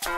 Good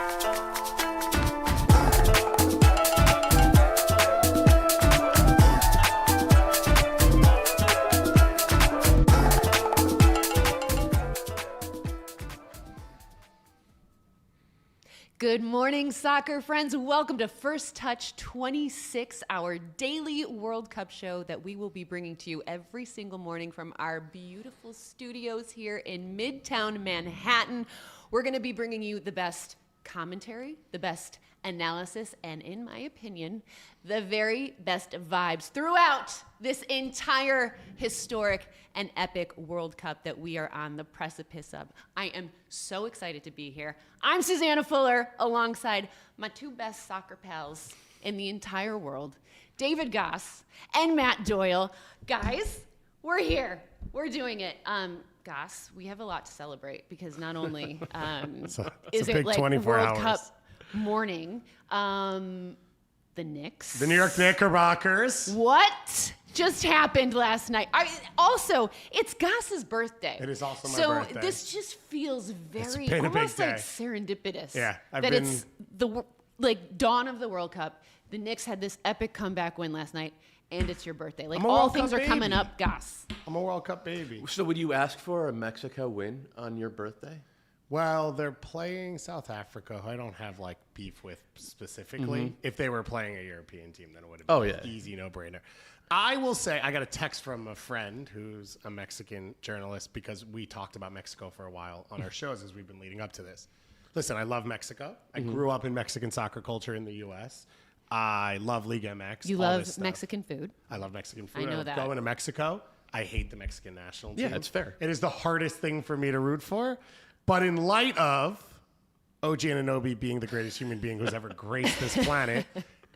morning, soccer friends. Welcome to First Touch 26, our daily World Cup show that we will be bringing to you every single morning from our beautiful studios here in Midtown Manhattan. We're going to be bringing you the best commentary, the best analysis, and in my opinion, the very best vibes throughout this entire historic and epic World Cup that we are on the precipice of. I am so excited to be here. I'm Susannah Fuller, alongside my two best soccer pals in the entire world, David Gass and Matt Doyle. Guys, we're here. We're doing it. Gass, we have a lot to celebrate because not only is it like World hours. Cup morning, the Knicks. The New York Knickerbockers. What just happened last night? Also, it's Gass's birthday. It is also my birthday. So this just feels very been a big almost like day. serendipitous. Yeah, it's the dawn of the World Cup. The Knicks had this epic comeback win last night, and it's your birthday. Like all things are coming up, Gass. I'm a World Cup baby. So would you ask for a Mexico win on your birthday? Well, they're playing South Africa, who I don't have like beef with specifically. Mm-hmm. If they were playing a European team, then it would have been an easy no-brainer. I will say, I got a text from a friend who's a Mexican journalist because we talked about Mexico for a while on our shows as we've been leading up to this. Listen, I love Mexico. I grew up in Mexican soccer culture in the U.S. I love Liga MX. You love Mexican food. I love Mexican food. I know that. Going to Mexico, I hate the Mexican national team. Yeah, it's fair. It is the hardest thing for me to root for. But in light of OG Anunoby being the greatest human being who's ever graced this planet,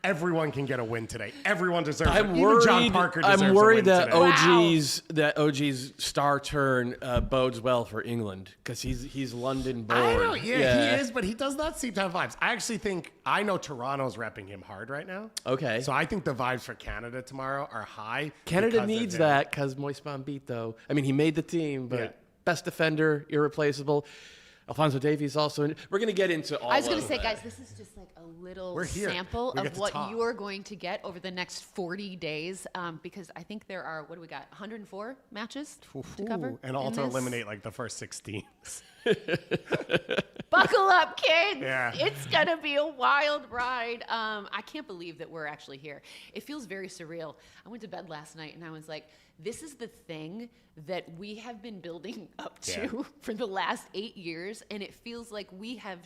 everyone can get a win today. Everyone deserves it. Even John Parker deserves I'm worried a win that OG's star turn bodes well for England because he's London born. I know, he is, but he does not seem to have vibes. I actually think, I know Toronto's repping him hard right now. Okay. So I think the vibes for Canada tomorrow are high. Canada needs that because Moise Beat, though. I mean, he made the team, but best defender, irreplaceable. Alphonso Davies also. We're going to get into all of it. I was going to say, guys, this is just like a little sample of what you are going to get over the next 40 days because I think there are, what do we got, 104 matches to cover? And all to eliminate like the first 6 teams. Buckle up, kids. Yeah. It's going to be a wild ride. I can't believe that we're actually here. It feels very surreal. I went to bed last night and I was like, this is the thing that we have been building up to for the last 8 years. And it feels like we have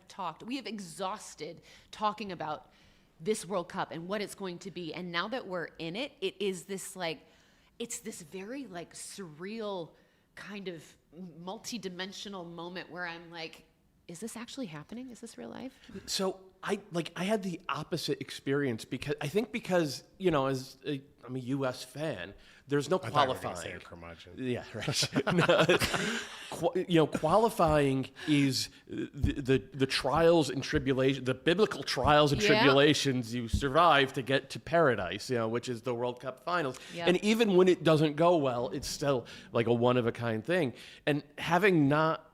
exhausted talking about this World Cup and what it's going to be. And now that we're in it, it is this like, it's this very like surreal kind of multi-dimensional moment where I'm like, is this actually happening? Is this real life? So I had the opposite experience because I'm a U.S. fan. There's no qualifying. Yeah, right. Qualifying is the trials and tribulations, the biblical trials and tribulations you survive to get to paradise, which is the World Cup finals. Yep. And even when it doesn't go well, it's still like a one-of-a-kind thing. And having not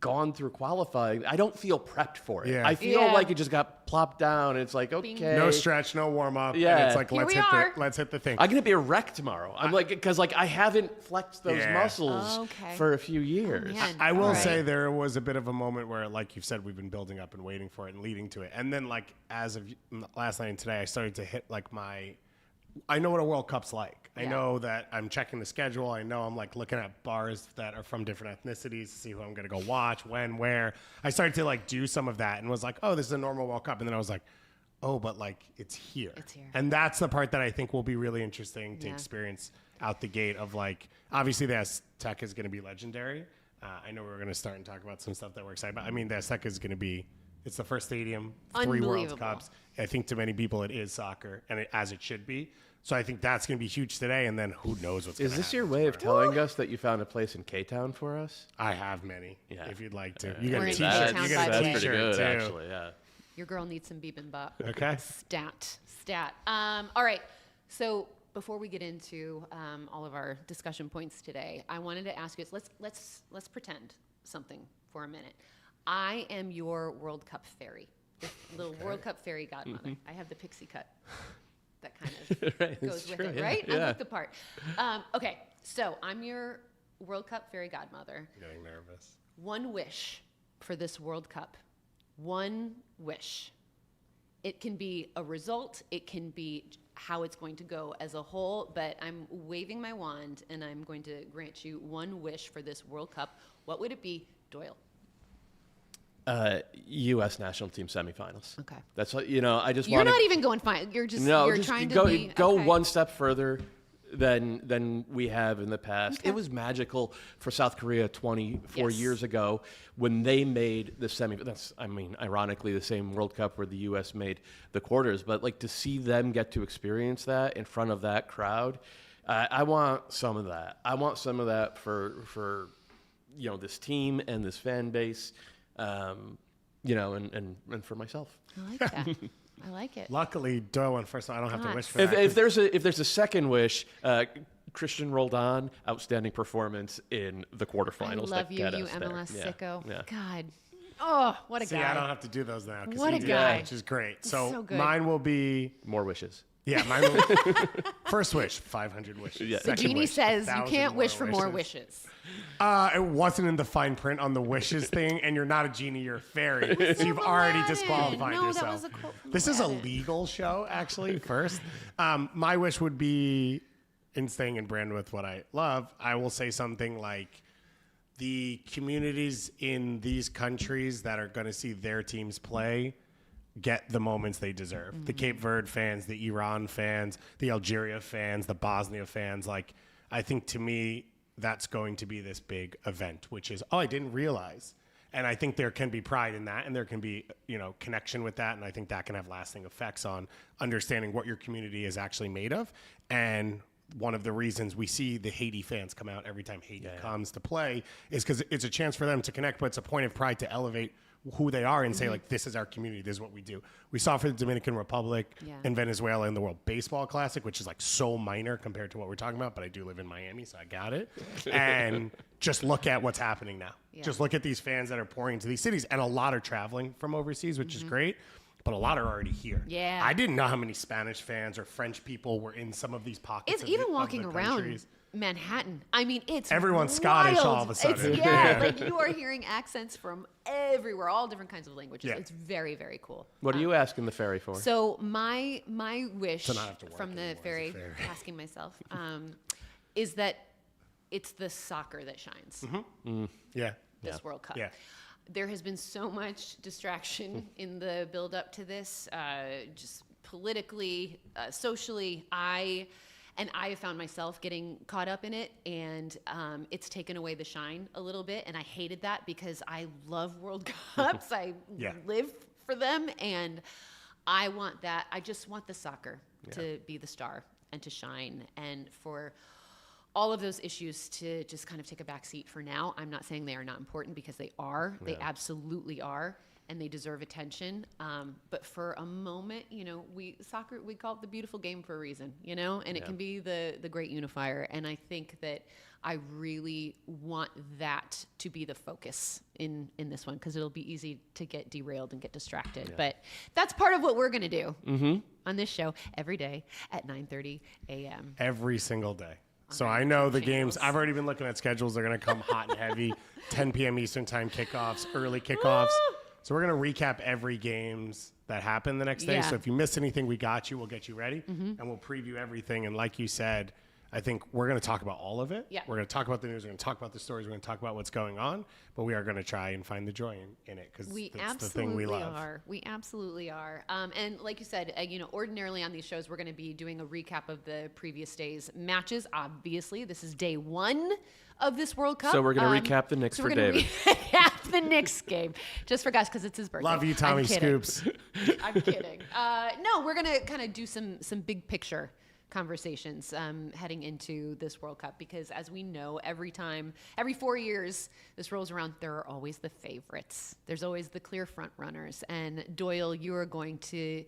gone through qualifying, I don't feel prepped for it. Yeah. I feel like it just got plopped down and it's like, okay. No stretch, no warm up. Yeah. And it's like, let's hit the thing. I'm going to be a wreck tomorrow. I'm because I haven't flexed those muscles for a few years. Oh, I will say there was a bit of a moment where, like you've said, we've been building up and waiting for it and leading to it. And then like as of last night and today, I started to hit like I know what a World Cup's like. I know that I'm checking the schedule. I know I'm like looking at bars that are from different ethnicities to see who I'm going to go watch, when, where. I started to like do some of that and was like, oh, this is a normal World Cup. And then I was like, oh, but like it's here. It's here. And that's the part that I think will be really interesting to experience out the gate of like, obviously the Azteca is going to be legendary. I know we're going to start and talk about some stuff that we're excited about. I mean, the Azteca is going to be, it's the first stadium, 3 World Cups. I think to many people it is soccer, and as it should be. So I think that's going to be huge today, and then who knows what's going to happen. Is this your way of telling us that you found a place in K-Town for us? I have many, if you'd like to. You get a t-shirt. You get a t-shirt, too. Actually, yeah. Your girl needs some bibimbap. Okay. Stat. All right. So before we get into all of our discussion points today, I wanted to ask you, let's pretend something for a minute. I am your World Cup fairy, the little World Cup fairy godmother. I have the pixie cut. That kind of Right, goes it's with true, it, yeah, right? I yeah. look the part. Okay, so I'm your World Cup fairy godmother. Getting nervous. One wish for this World Cup. One wish. It can be a result. It can be how it's going to go as a whole. But I'm waving my wand, and I'm going to grant you one wish for this World Cup. What would it be, Doyle? U.S. national team semifinals. Okay. That's what, you know, I just You're want not even going fine. You're just No, you're just trying go, to be go okay. one step further than we have in the past. Okay. It was magical for South Korea 24 Yes. years ago when they made the semi. That's, I mean, ironically, the same World Cup where the U.S. made the quarters. But like to see them get to experience that in front of that crowd, I want some of that. I want some of that for you know, this team and this fan base. You know, and for myself. I like that. I like it. Luckily, Doyle went first, so I don't have to God. wish for If, that. if there's a second wish, Christian Roldan, outstanding performance in the quarterfinals. I love that you, get you us there. MLS Yeah, sicko. yeah. God. Oh, what a See, guy. I don't have to do those now. 'Cause What he a did, guy. which is great. so So good. mine will be, More wishes. yeah, mine will first wish, 500 wishes. Yeah. The The Second genie wish, says you 1,000 can't wish for more wishes. It wasn't in the fine print on the wishes thing, and you're not a genie, you're a fairy. So you've already Aladdin. disqualified No, that yourself. was a quote from This is a Aladdin. legal show, actually, first. My wish would be, in staying in brand with what I love, I will say something like the communities in these countries that are going to see their teams play get the moments they deserve. Mm-hmm. The Cape Verde fans, the Iran fans, the Algeria fans, the Bosnia fans. Like, I think to me, that's going to be this big event, which is, oh, I didn't realize. And I think there can be pride in that, and there can be, you know, connection with that. And I think that can have lasting effects on understanding what your community is actually made of. And one of the reasons we see the Haiti fans come out every time Haiti comes to play is because it's a chance for them to connect, but it's a point of pride to elevate who they are and say, like, this is our community, this is what we do. We saw for the Dominican Republic and Venezuela in the World Baseball Classic, which is like so minor compared to what we're talking about, but I do live in Miami, so I got it. And just look at what's happening now. Yeah. Just look at these fans that are pouring into these cities, and a lot are traveling from overseas, which is great. But a lot are already here. Yeah. I didn't know how many Spanish fans or French people were in some of these pockets. It's of even the, walking of the around countries. Manhattan. I mean, it's Everyone's wild. Scottish all of a sudden. It's, yeah, like you are hearing accents from everywhere, all different kinds of languages. Yeah. It's very, very cool. What are you asking the fairy for? So my wish To not have to work from the anymore as a fairy, fairy. asking myself, is that it's the soccer that shines. Yeah. This World Cup. Yeah. There has been so much distraction in the build up to this, just politically, socially. I have found myself getting caught up in it, and it's taken away the shine a little bit. And I hated that because I love World Cups. I Yeah. live for them, and I want that. I just want the soccer to be the star and to shine, and for all of those issues to just kind of take a back seat for now. I'm not saying they are not important, because they are. They absolutely are, and they deserve attention. But for a moment, you know, we call it the beautiful game for a reason, you know, and it can be the great unifier. And I think that I really want that to be the focus in this one, because it'll be easy to get derailed and get distracted. But that's part of what we're going to do on this show every day at 9:30 a.m. Every single day. So I know the games. I've already been looking at schedules. They're going to come hot and heavy. 10 p.m. Eastern time kickoffs, early kickoffs. So we're going to recap every games that happen the next day. Yeah. So if you miss anything, we got you. We'll get you ready, and we'll preview everything. And like you said, I think we're going to talk about all of it. Yeah. We're going to talk about the news. We're going to talk about the stories. We're going to talk about what's going on. But we are going to try and find the joy in it, because We that's the thing we absolutely love. are. We absolutely are. And like you said, you know, ordinarily on these shows, we're going to be doing a recap of the previous day's matches. Obviously, this is day one of this World Cup. So we're going to recap the Knicks so for we're gonna David. recap the Knicks game, just for Gus, because it's his birthday. Love you, I'm Tommy kidding. Scoops. I'm kidding. No, we're going to kind of do some big picture conversations heading into this World Cup, because as we know, every 4 years this rolls around, there are always the favorites. There's always the clear front runners. And Doyle, you are going to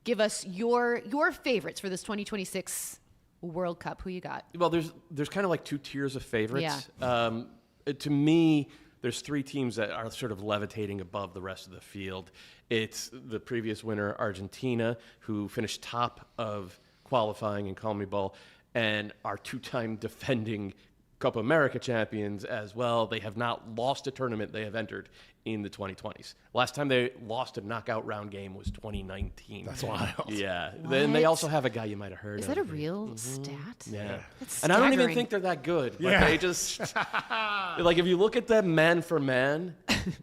give us your favorites for this 2026 World Cup. Who you got? Well, there's kind of like two tiers of favorites. To me, there's three teams that are sort of levitating above the rest of the field. It's the previous winner, Argentina, who finished top of qualifying in CONMEBOL, and our two-time defending Copa America champions as well. They have not lost a tournament they have entered in the 2020s. Last time they lost a knockout round game was 2019. That's wild. Yeah. What? Then they also have a guy you might have heard Is of. that a real stat? Yeah. That's And I don't even staggering. think they're that good. But Yeah. they just, like, if you look at them man for man,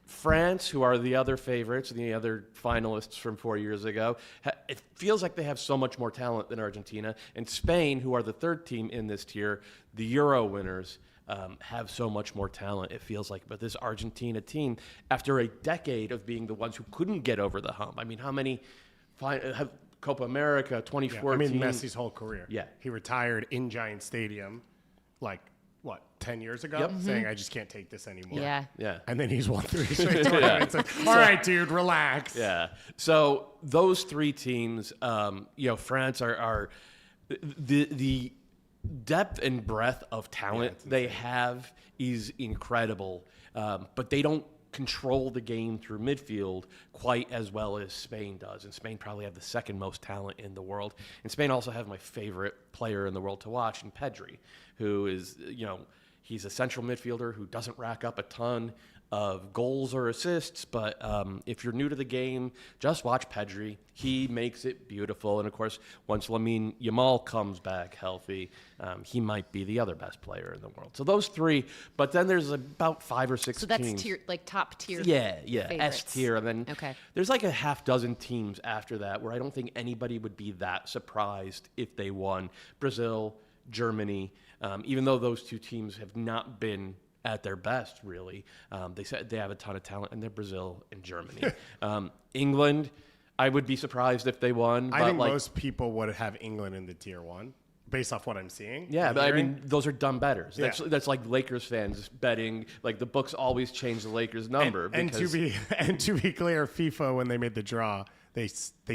France, who are the other favorites, the other finalists from 4 years ago, it feels like they have so much more talent than Argentina. And Spain, who are the third team in this tier, the Euro winners, have so much more talent, it feels like. But this Argentina team, after a decade of being the ones who couldn't get over the hump, I mean, how many have Copa America, 2014? I mean, Messi's whole career. Yeah. He retired in Giant Stadium, like, what, 10 years ago? Yep. Saying, I just can't take this anymore. Yeah. Yeah. And then he's won 3 straight tournaments. Like, all right, dude, relax. Yeah. So those three teams, France are the depth and breadth of talent they have is incredible, but they don't control the game through midfield quite as well as Spain does. And Spain probably have the second most talent in the world. And Spain also have my favorite player in the world to watch, in Pedri, who is, he's a central midfielder who doesn't rack up a ton of goals or assists, but if you're new to the game, just watch Pedri. He makes it beautiful. And of course, once Lamine Yamal comes back healthy, he might be the other best player in the world. So those three, but then there's about 5 or 6 So that's teams. top tier. Yeah, favorites. S tier. And then Okay. there's like a half dozen teams after that where I don't think anybody would be that surprised if they won. Brazil, Germany, even though those two teams have not been at their best, really. They said they have a ton of talent, and they're Brazil and Germany. England, I would be surprised if they won. I but think like, most people would have England in the tier 1, based off what I'm seeing. yeah, and but I hearing. mean, those are dumb bettors. Yeah. That's like Lakers fans betting. Like the books always change the Lakers number. And because, to be clear, FIFA, when they made the draw, they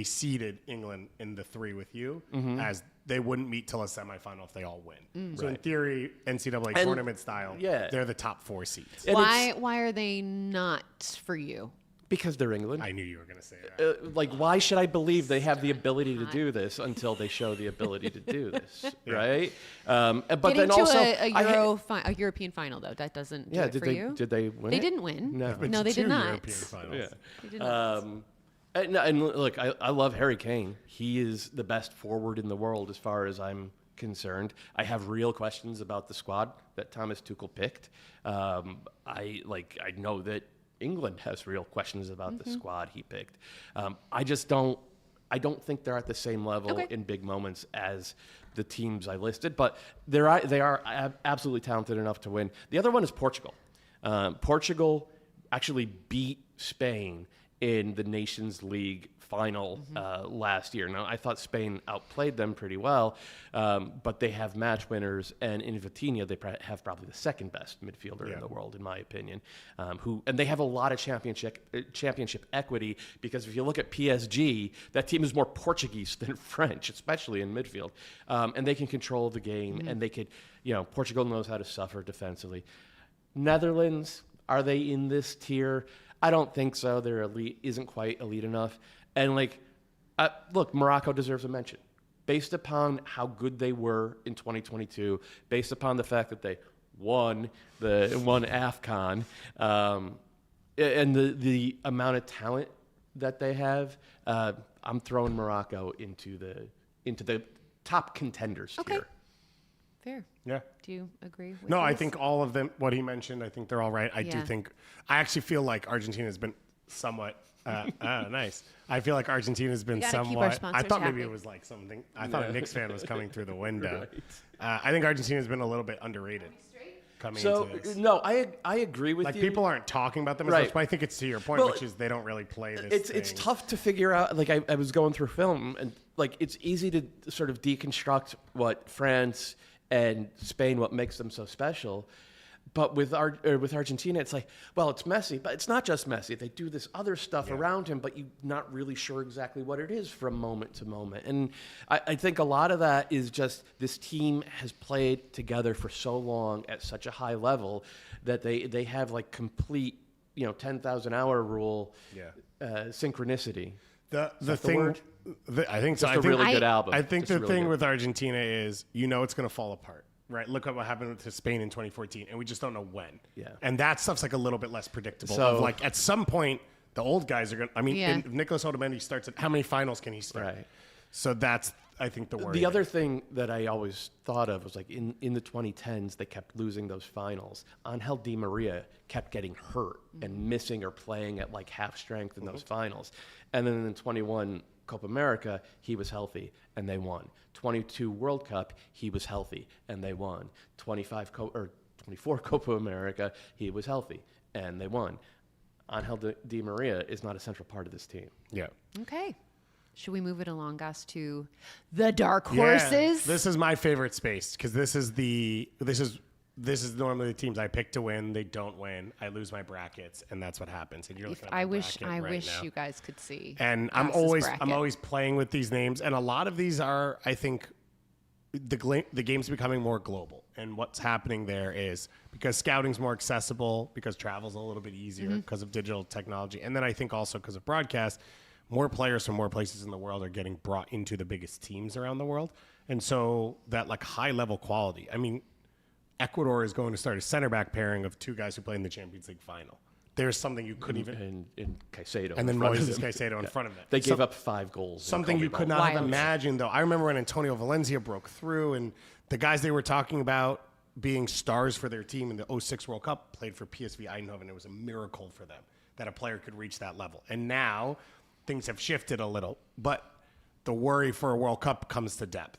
seeded England in the 3 with you, as they wouldn't meet till a semifinal if they all win. So in theory, NCAA And- tournament style, yeah. they're the top 4 seeds. And Why are they not for you? because they're England. I knew you were going to say that. Like, why should I believe they have the ability to do this until they show the ability to do this, right? But Getting then to also, a European final, though, that doesn't do it did for they you. did they win? They it? didn't win. No. No, they did 2 not. European finals. Yeah. They did not. And look, I love Harry Kane. He is the best forward in the world as far as I'm concerned. I have real questions about the squad that Thomas Tuchel picked. I know that England has real questions about the squad he picked. I don't think they're at the same level in big moments as the teams I listed, but they are absolutely talented enough to win. The other one is Portugal. Portugal actually beat Spain in the Nations League final last year. Now, I thought Spain outplayed them pretty well, but they have match winners, and in Vitinha, they have probably the second best midfielder in the world, in my opinion. And they have a lot of championship equity, because if you look at PSG, that team is more Portuguese than French, especially in midfield. And they can control the game, and they could, Portugal knows how to suffer defensively. Netherlands, are they in this tier? I don't think so. Their elite isn't quite elite enough. And look, Morocco deserves a mention. Based upon how good they were in 2022, based upon the fact that they won AFCON, and the amount of talent that they have, I'm throwing Morocco into the top contenders tier. Fair. Yeah. Do you agree with No, I this? think all of them, what he mentioned, I think they're all right. I actually feel like Argentina has been somewhat, nice. I feel like Argentina has been gotta keep our somewhat, I sponsors thought maybe happy. it was like something, I thought a Knicks fan was coming through the window. I think Argentina has been a little bit underrated coming So, into this. no, I agree with Like, you. people aren't talking about them as Right. much, but I think it's to your point, Well, which is they don't really play this It's thing. tough to figure out. Like, I was going through film, and like it's easy to sort of deconstruct what France and Spain, what makes them so special. But with Argentina, it's like, well, it's Messi, but it's not just Messi. They do this other stuff around him, but you're not really sure exactly what it is from moment to moment. And I think a lot of that is just this team has played together for so long at such a high level that they have like complete, 10,000 hour rule synchronicity. The thing, I think so. Just a really good album. I think Just the really thing good. with Argentina is, it's going to fall apart. Right, look at what happened to Spain in 2014, and we just don't know when. Yeah, and that stuff's like a little bit less predictable. So, of like at some point, the old guys are going. I mean, if Nicolas Otamendi starts at how many finals can he start? Right. So that's I think the worry. The other thing that I always thought of was like in the 2010s, they kept losing those finals. Angel Di Maria kept getting hurt and missing or playing at like half strength in those finals, and then in 21 Copa America, he was healthy and they won. 22 World Cup, he was healthy and they won. 24 Copa America, he was healthy and they won. Angel Di Maria is not a central part of this team. Yeah. Okay. Should we move it along, Gus, to the dark horses? Yeah, this is my favorite space because this is normally the teams I pick to win. They don't win. I lose my brackets, and that's what happens. And you're looking at my bracket I right wish now. you guys could see. And Gus's bracket. I'm always playing with these names, and a lot of these are, I think, the game's becoming more global. And what's happening there is because scouting's more accessible, because travel's a little bit easier because of digital technology, and then I think also because of broadcast, more players from more places in the world are getting brought into the biggest teams around the world, and so that like high level quality. I mean, Ecuador is going to start a center back pairing of two guys who play in the Champions League final. There's something you couldn't even. In Caicedo. And then in front of Moises him. Caicedo in front of them. They gave up 5 goals. Something you could not have imagined, though. I remember when Antonio Valencia broke through, and the guys they were talking about being stars for their team in the 06 World Cup played for PSV Eindhoven. It was a miracle for them that a player could reach that level. And now things have shifted a little, but the worry for a World Cup comes to depth,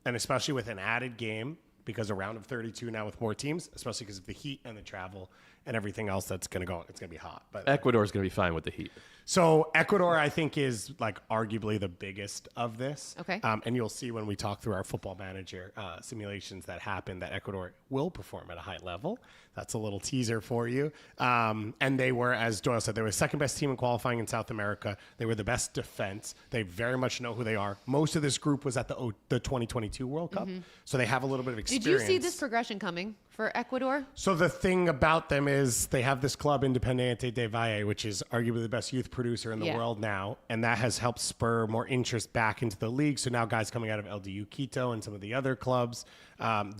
and especially with an added game. Because a round of 32 now with more teams, especially because of the heat and the travel and everything else that's going to go on. It's going to be hot. But Ecuador is going to be fine with the heat. So Ecuador, I think, is like arguably the biggest of this. Okay. And you'll see when we talk through our football manager simulations that happen that Ecuador will perform at a high level. That's a little teaser for you. And they were, as Doyle said, they were the second best team in qualifying in South America. They were the best defense. They very much know who they are. Most of this group was at the 2022 World Cup. So they have a little bit of experience. Did you see this progression coming for Ecuador? So the thing about them is they have this club Independiente del Valle, which is arguably the best youth producer in the world now, and that has helped spur more interest back into the league. So now guys coming out of LDU Quito and some of the other clubs,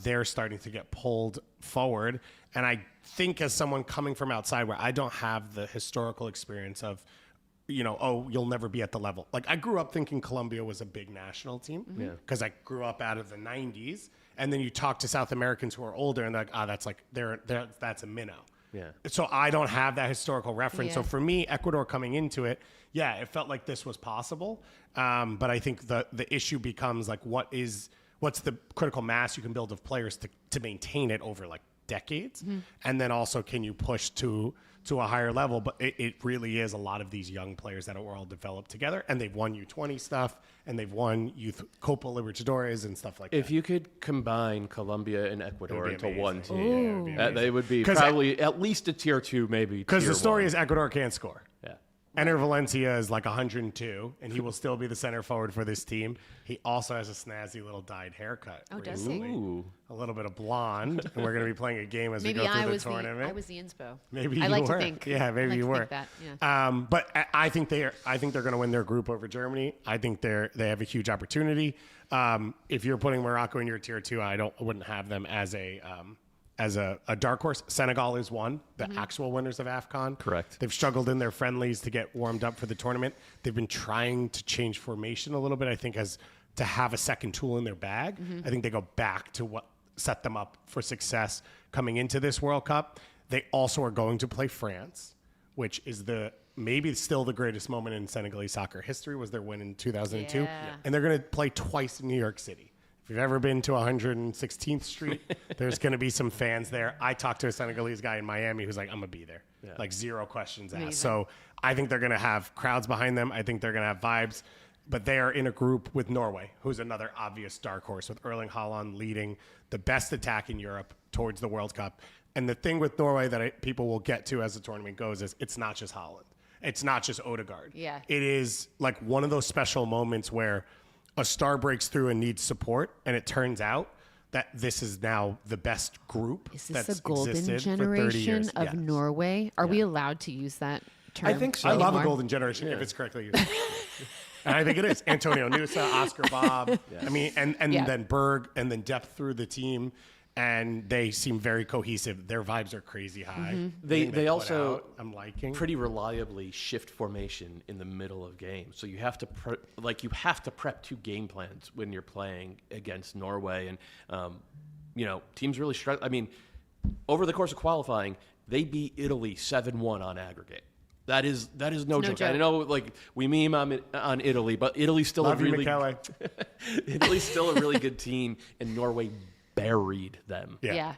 they're starting to get pulled forward. And I think as someone coming from outside where I don't have the historical experience of, you'll never be at the level. Like I grew up thinking Colombia was a big national team because I grew up out of the 90s. And then you talk to South Americans who are older and they're like, that's a minnow. Yeah. So I don't have that historical reference. Yeah. So for me, Ecuador coming into it, it felt like this was possible. But I think the issue becomes like, what's the critical mass you can build of players to maintain it over like decades? And then also, can you push to a higher level? But it really is a lot of these young players that were all developed together, and they've won U20 stuff, and they've won Youth Copa Libertadores and stuff like that. If you could combine Colombia and Ecuador into amazing. one team, Yeah, it would be amazing. they would be probably at least a tier 2, maybe. Because the tier story 1. is Ecuador can't score. Yeah. Enter Valencia is like 102, and he will still be the center forward for this team. He also has a snazzy little dyed haircut. Oh, does he? recently. Ooh. A little bit of blonde, and we're going to be playing a game as Maybe we go I through was the tournament. I was the inspo. Maybe I you like were. to think. Yeah, maybe I like you to were. think that, yeah. But I think they're going to win their group over Germany. I think they have a huge opportunity. If you're putting Morocco in your tier 2, I wouldn't have them as a dark horse. Senegal is one, the actual winners of AFCON. Correct. They've struggled in their friendlies to get warmed up for the tournament. They've been trying to change formation a little bit, I think, as to have a second tool in their bag. I think they go back to what set them up for success coming into this World Cup. They also are going to play France, which is maybe still the greatest moment in Senegalese soccer history, was their win in 2002. Yeah. And they're going to play twice in New York City. If you've ever been to 116th Street, there's going to be some fans there. I talked to a Senegalese guy in Miami who's like, I'm going to be there. Like 0 questions asked. Amazing. So I think they're going to have crowds behind them. I think they're going to have vibes. But they are in a group with Norway, who's another obvious dark horse, with Erling Haaland leading the best attack in Europe towards the World Cup. And the thing with Norway that people will get to as the tournament goes is it's not just Holland. It's not just Odegaard. Yeah. It is like one of those special moments where a star breaks through and needs support, and it turns out that this is now the best group Is this that's a golden existed for 30 generation years. of Yes. Norway? Are we allowed to use that term? I think so. I love anymore? a golden generation if it's correctly used. And I think it is. Antonio Nusa, Oscar Bob. I mean, and Yeah. then Berg, and then depth through the team. And they seem very cohesive. Their vibes are crazy high. They put also out, I'm liking. pretty reliably shift formation in the middle of games. So you have to prep 2 game plans when you're playing against Norway, and teams really struggle. I mean, over the course of qualifying, they beat Italy 7-1 on aggregate. That is no joke. I know, like, we meme on Italy, but Italy's still Love a you, really Michele. Italy's still a really good team, and Norway buried them. Yeah.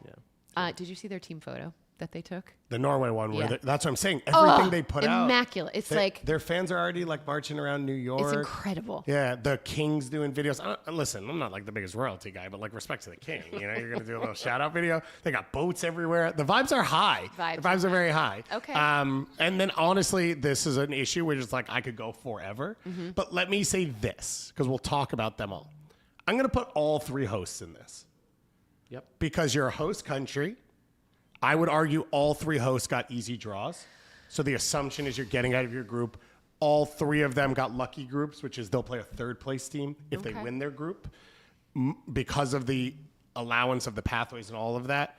Did you see their team photo that they took? The Norway one, where Yeah. that's what I'm saying. Everything they put out. Immaculate. It's like, their fans are already like marching around New York. it's incredible. Yeah, the King's doing videos. Listen, I'm not like the biggest royalty guy, but like respect to the King. You know, you're gonna do a little shout out video. They got boats everywhere. The vibes are high. Vibes The vibes are very high. Okay. And then honestly, this is an issue where it's like I could go forever. Mm-hmm. But let me say this, because we'll talk about them all. I'm gonna put all 3 hosts in this. Yep. Because you're a host country. I would argue all 3 hosts got easy draws. So the assumption is you're getting out of your group. All 3 of them got lucky groups, which is they'll play a 3rd place team if they Okay. win their group. Because of the allowance of the pathways and all of that,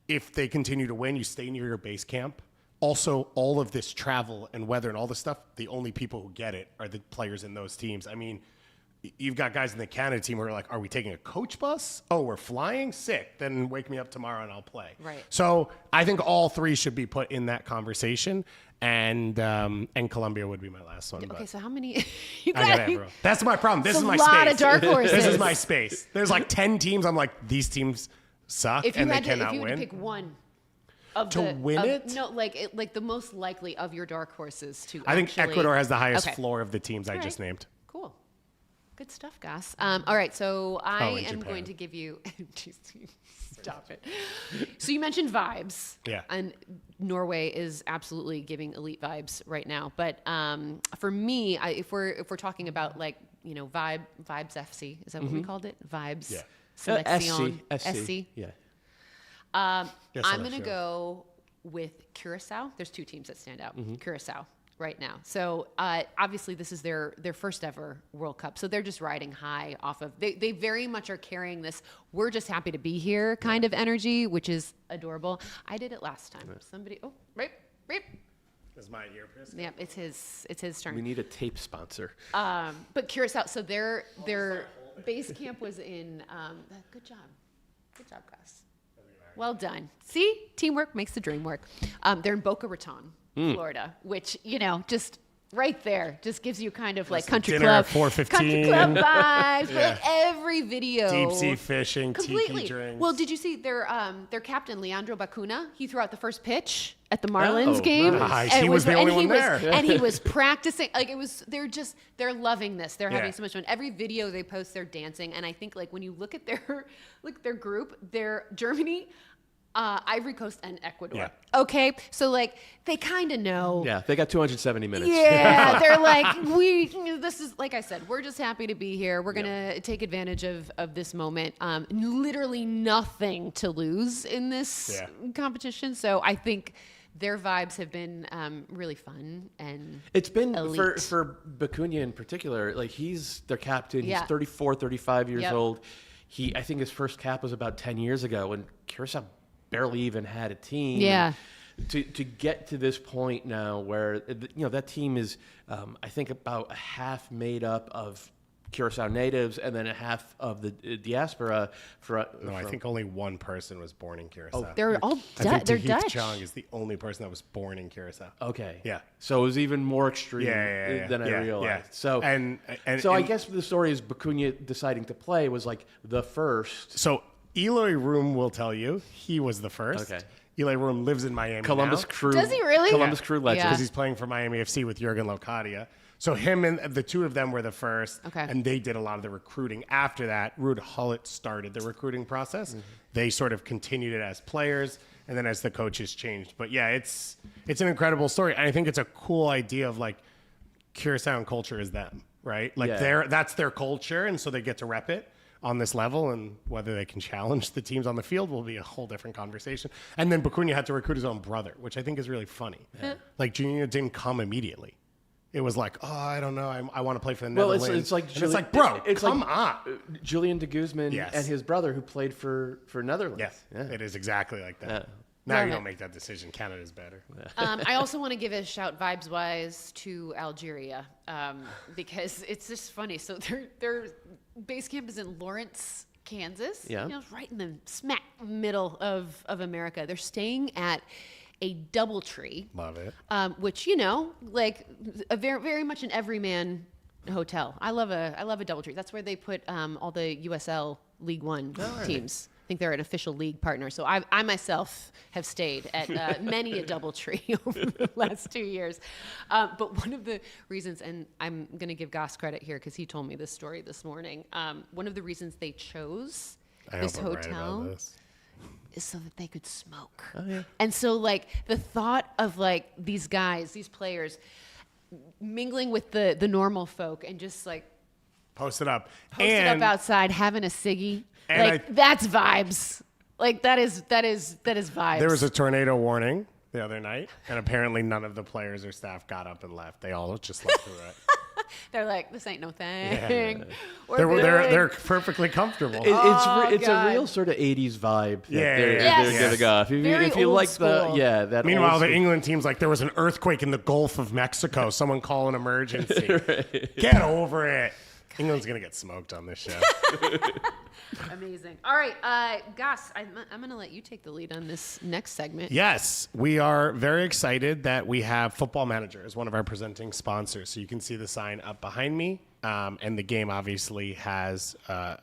if they continue to win, you stay near your base camp. Also, all of this travel and weather and all this stuff, the only people who get it are the players in those teams. I mean, you've got guys in the Canada team who are like, are we taking a coach bus? Oh, we're flying? Sick. Then wake me up tomorrow and I'll play. Right. So I think all 3 should be put in that conversation. And Colombia would be my last one. Okay, but so how many? You I got got everyone. That's my problem. This It's is a my lot space. of dark horses. This is my space. There's like 10 teams. I'm like, these teams suck If you and they had to, cannot if you had win. to pick one of To win it? No, like the most likely of your dark horses to. I think actually- Ecuador has the highest Okay. floor of the teams I All just right. named. Cool. Good stuff, Gus. All right, so I Oh, and am Japan. going to give you. Jeez, stop it. So you mentioned vibes. Yeah. And Norway is absolutely giving elite vibes right now. But for me, if we're talking about like vibes FC, is that what we called it? Vibes. Yeah. Selección SC. Yeah. I'm Yes, going to sure. go with Curacao. There's 2 teams that stand out. Curacao right now. So obviously this is their first ever World Cup. So they're just riding high off of, they very much are carrying this, we're just happy to be here kind of energy, which is adorable. I did it last time. Somebody, right. Is my earpiece? Yeah, it's his turn. We need a tape sponsor. But Curacao, so their base camp was in, good job, Gus. Well done. See, teamwork makes the dream work. They're in Boca Raton, Florida, which, just right there just gives you kind of like country dinner club, at 4:15. country club vibes. But like every video, Deep sea fishing, completely. tiki drinks. Well, did you see their captain Leandro Bacuna? He threw out the first pitch at the Marlins Oh, game. nice. And He it was the only one there. and he was practicing. Like they're loving this. They're having Yeah. so much fun. Every video they post, they're dancing. And I think like when you look at their group, they're Germany, Ivory Coast, and Ecuador. Yeah. Okay, so like they kind of know. Yeah, they got 270 minutes. Yeah, they're like, this is, like I said, we're just happy to be here. We're going to take advantage of this moment. Literally nothing to lose in this competition. So I think their vibes have been really fun and It's been elite. for Bacuna in particular, like he's their captain. Yeah. He's 34, 35 years Yep. old. I think his first cap was about 10 years ago, and Curacao barely even had a team. Yeah. To get to this point now where, that team is, I think, about a half made up of Curacao natives and then a half of the diaspora. I think only one person was born in Curacao. they're all I think they're Tahith Dutch. Chong is the only person that was born in Curacao. Okay. Yeah. So it was even more extreme than I Yeah, realized. yeah. So And I guess the story is Bacuna deciding to play was like the first. So Eloy Room will tell you he was the first. Okay. Eloy Room lives in Miami Columbus now. Crew. Does he really? Columbus Yeah. Crew legend. Yeah. because he's playing for Miami FC with Jurgen Locadia. So him and the 2 of them were the first, Okay. and they did a lot of the recruiting. After that, Ruud Hullet started the recruiting process. They sort of continued it as players, and then as the coaches changed. But yeah, it's an incredible story. And I think it's a cool idea of like Curacao culture is them, right? Like that's their culture, and so they get to rep it on this level, and whether they can challenge the teams on the field will be a whole different conversation. And then Bacuna had to recruit his own brother, which I think is really funny. Yeah. Like Junior didn't come immediately. It was like, oh, I don't know, I want to play for the Netherlands. Well, it's like bro, come on. Julian de Guzman and his brother who played for Netherlands. Yeah, it is exactly like that. Now you don't make that decision. Canada's better. I also want to give a shout vibes-wise to Algeria because it's just funny. So their base camp is in Lawrence, Kansas. Yeah. Right in the smack middle of America. They're staying at a DoubleTree. Love it. Which, like a very, very much an everyman hotel. I love a DoubleTree. That's where they put all the USL League One teams. I think they're an official league partner. So I myself have stayed at many a DoubleTree over the last 2 years. But one of the reasons, and I'm going to give Gass credit here because he told me this story this morning. One of the reasons they chose this hotel is so that they could smoke. Oh, yeah. And so like the thought of like these guys, these players mingling with the normal folk and just like post it up outside having a ciggy. Like that's vibes. Like that is vibes. There was a tornado warning the other night, and apparently none of the players or staff got up and left. They all just left through it. They're like, this ain't no thing. Yeah. They're perfectly comfortable. It's a real sort of 80s vibe. They're giving off. If you like that. Meanwhile, the England team's like, there was an earthquake in the Gulf of Mexico. Someone call an emergency. Right. Get over it. England's going to get smoked on this show. Amazing. All right, Gass, I'm going to let you take the lead on this next segment. Yes, we are very excited that we have Football Manager as one of our presenting sponsors. So you can see the sign up behind me. And the game obviously has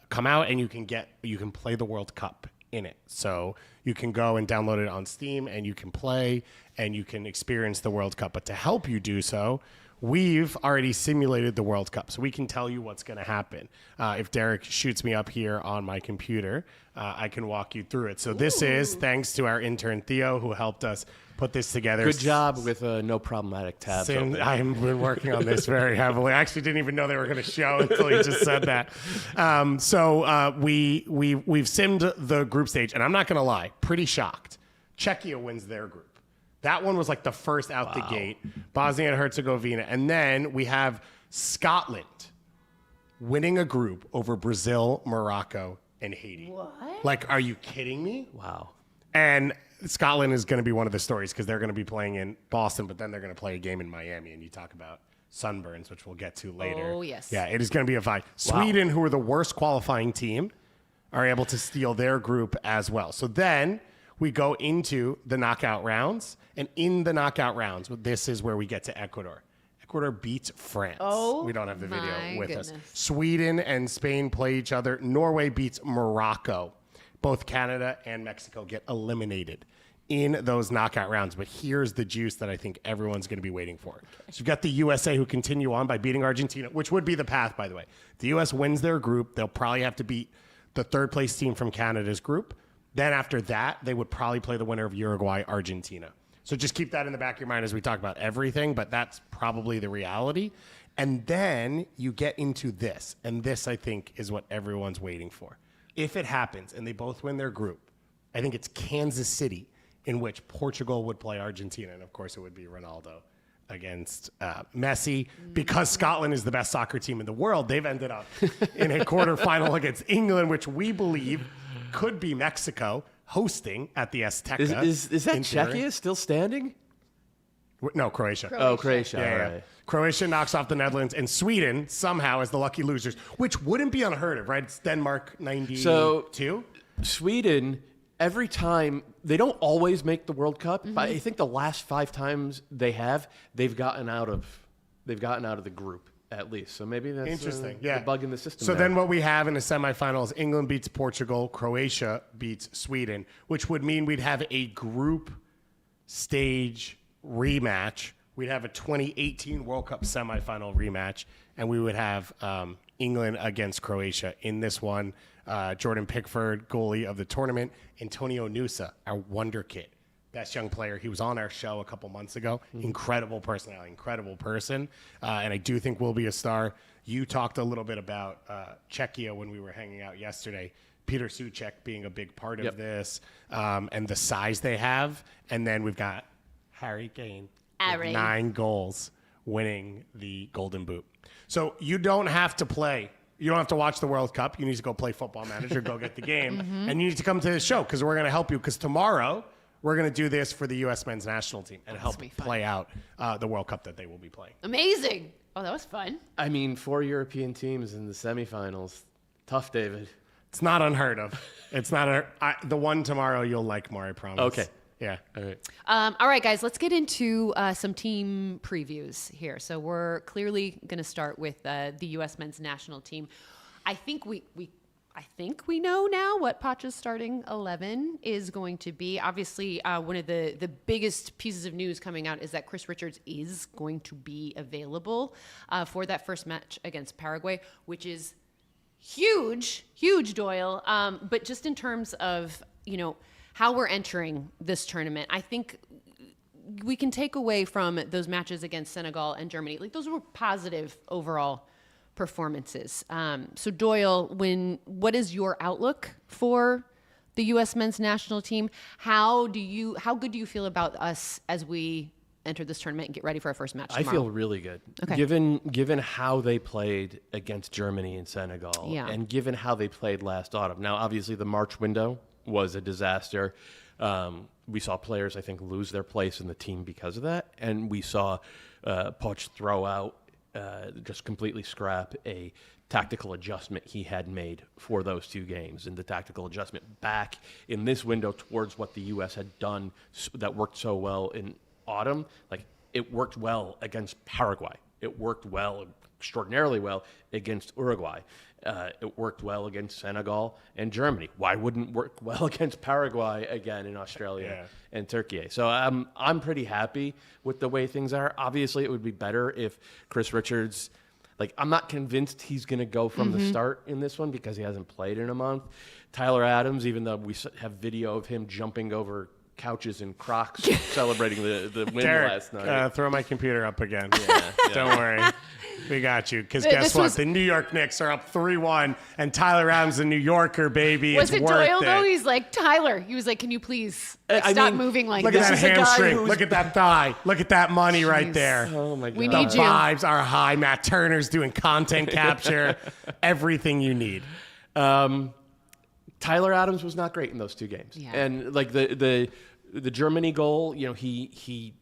come out, and you can play the World Cup in it. So you can go and download it on Steam, and you can play, and you can experience the World Cup. But to help you do so, we've already simulated the World Cup, so we can tell you what's going to happen. If Derek shoots me up here on my computer, I can walk you through it. So this is thanks to our intern, Theo, who helped us put this together. Good job with no problematic tabs. I've been working on this very heavily. I actually didn't even know they were going to show until you just said that. We've simmed the group stage, and I'm not going to lie, pretty shocked. Czechia wins their group. That one was like the first out the gate, Bosnia and Herzegovina. And then we have Scotland winning a group over Brazil, Morocco, and Haiti. What? Like, are you kidding me? Wow. And Scotland is going to be one of the stories because they're going to be playing in Boston, but then they're going to play a game in Miami. And you talk about Sunburns, which we'll get to later. Oh, yes. Yeah, it is going to be a fight. Sweden, who are the worst qualifying team, are able to steal their group as well. So then we go into the knockout rounds, and in the knockout rounds, this is where we get to Ecuador. Ecuador beats France. Oh, we don't have the video with goodness. us. Sweden and Spain play each other. Norway beats Morocco. Both Canada and Mexico get eliminated in those knockout rounds. But here's the juice that I think everyone's going to be waiting for. So you've got the USA who continue on by beating Argentina, which would be the path, by the way. The U.S. wins their group. They'll probably have to beat the third place team from Canada's group. Then after that, they would probably play the winner of Uruguay, Argentina. So just keep that in the back of your mind as we talk about everything, but that's probably the reality. And then you get into this, and this, I think, is what everyone's waiting for. If it happens and they both win their group, I think it's Kansas City in which Portugal would play Argentina, and of course it would be Ronaldo against Messi. Because Scotland is the best soccer team in the world, they've ended up in a quarterfinal against England, which we believe could be Mexico hosting at the Azteca. Is that Czechia still standing? No, Croatia. Oh, Croatia. Yeah, all yeah. right. Croatia knocks off the Netherlands, and Sweden somehow is the lucky losers, which wouldn't be unheard of, right? It's Denmark 92. So Sweden, every time, they don't always make the World Cup, but I think the last 5 times they've gotten out of the group. At least. So maybe that's interesting. The bug in the system. So then what we have in the semifinals, England beats Portugal, Croatia beats Sweden, which would mean we'd have a group stage rematch. We'd have a 2018 World Cup semifinal rematch, and we would have England against Croatia in this one. Jordan Pickford, goalie of the tournament. Antonio Nusa, our wonder kid. Best young player. He was on our show a couple months ago. Incredible personality, incredible person. And I do think will be a star. You talked a little bit about Czechia when we were hanging out yesterday. Peter Suchek being a big part of this, and the size they have. And then we've got Harry Kane with 9 goals winning the Golden Boot. So you don't have to play. You don't have to watch the World Cup. You need to go play Football Manager, go get the game. And you need to come to this show because we're going to help you, because tomorrow we're going to do this for the U.S. men's national team and help play out the World Cup that they will be playing. Amazing. Oh, that was fun. I mean, 4 European teams in the semifinals. Tough, David. It's not unheard of. It's not the one tomorrow you'll like more, I promise. Okay. Yeah. All right. All right, guys, let's get into some team previews here. So we're clearly going to start with the U.S. men's national team. I think we know now what Pacha's starting 11 is going to be. Obviously, one of the biggest pieces of news coming out is that Chris Richards is going to be available for that first match against Paraguay, which is huge, Doyle. But just in terms of, how we're entering this tournament, I think we can take away from those matches against Senegal and Germany. Like, those were positive overall performances. So Doyle, what is your outlook for the U.S. men's national team? How good do you feel about us as we enter this tournament and get ready for our first match tomorrow? I feel really good. Okay. Given how they played against Germany and Senegal, and given how they played last autumn. Now, obviously, the March window was a disaster. We saw players, I think, lose their place in the team because of that, and we saw Poch throw out, just completely scrap a tactical adjustment he had made for those 2 games, and the tactical adjustment back in this window towards what the U.S. had done that worked so well in autumn. Like, it worked well against Paraguay. It worked well, extraordinarily well, against Uruguay. It worked well against Senegal and Germany. Why wouldn't it work well against Paraguay again in Australia and Turkey? So I'm pretty happy with the way things are. Obviously, it would be better if Chris Richards, I'm not convinced he's going to go from the start in this one because he hasn't played in a month. Tyler Adams, even though we have video of him jumping over couches and Crocs celebrating the win last night. Throw my computer up again. Don't worry. We got you. Because guess what? The New York Knicks are up 3-1, and Tyler Adams, a New Yorker, baby. Was it's it worth Doyle, it. though? He's like, Tyler. He was like, can you please stop moving like look this? Look at that hamstring. Look at that thigh. Look at that money right there. Oh, my God. We need the you. vibes are high. Matt Turner's doing content capture. Everything you need. Tyler Adams was not great in those 2 games. Yeah. And, the Germany goal, he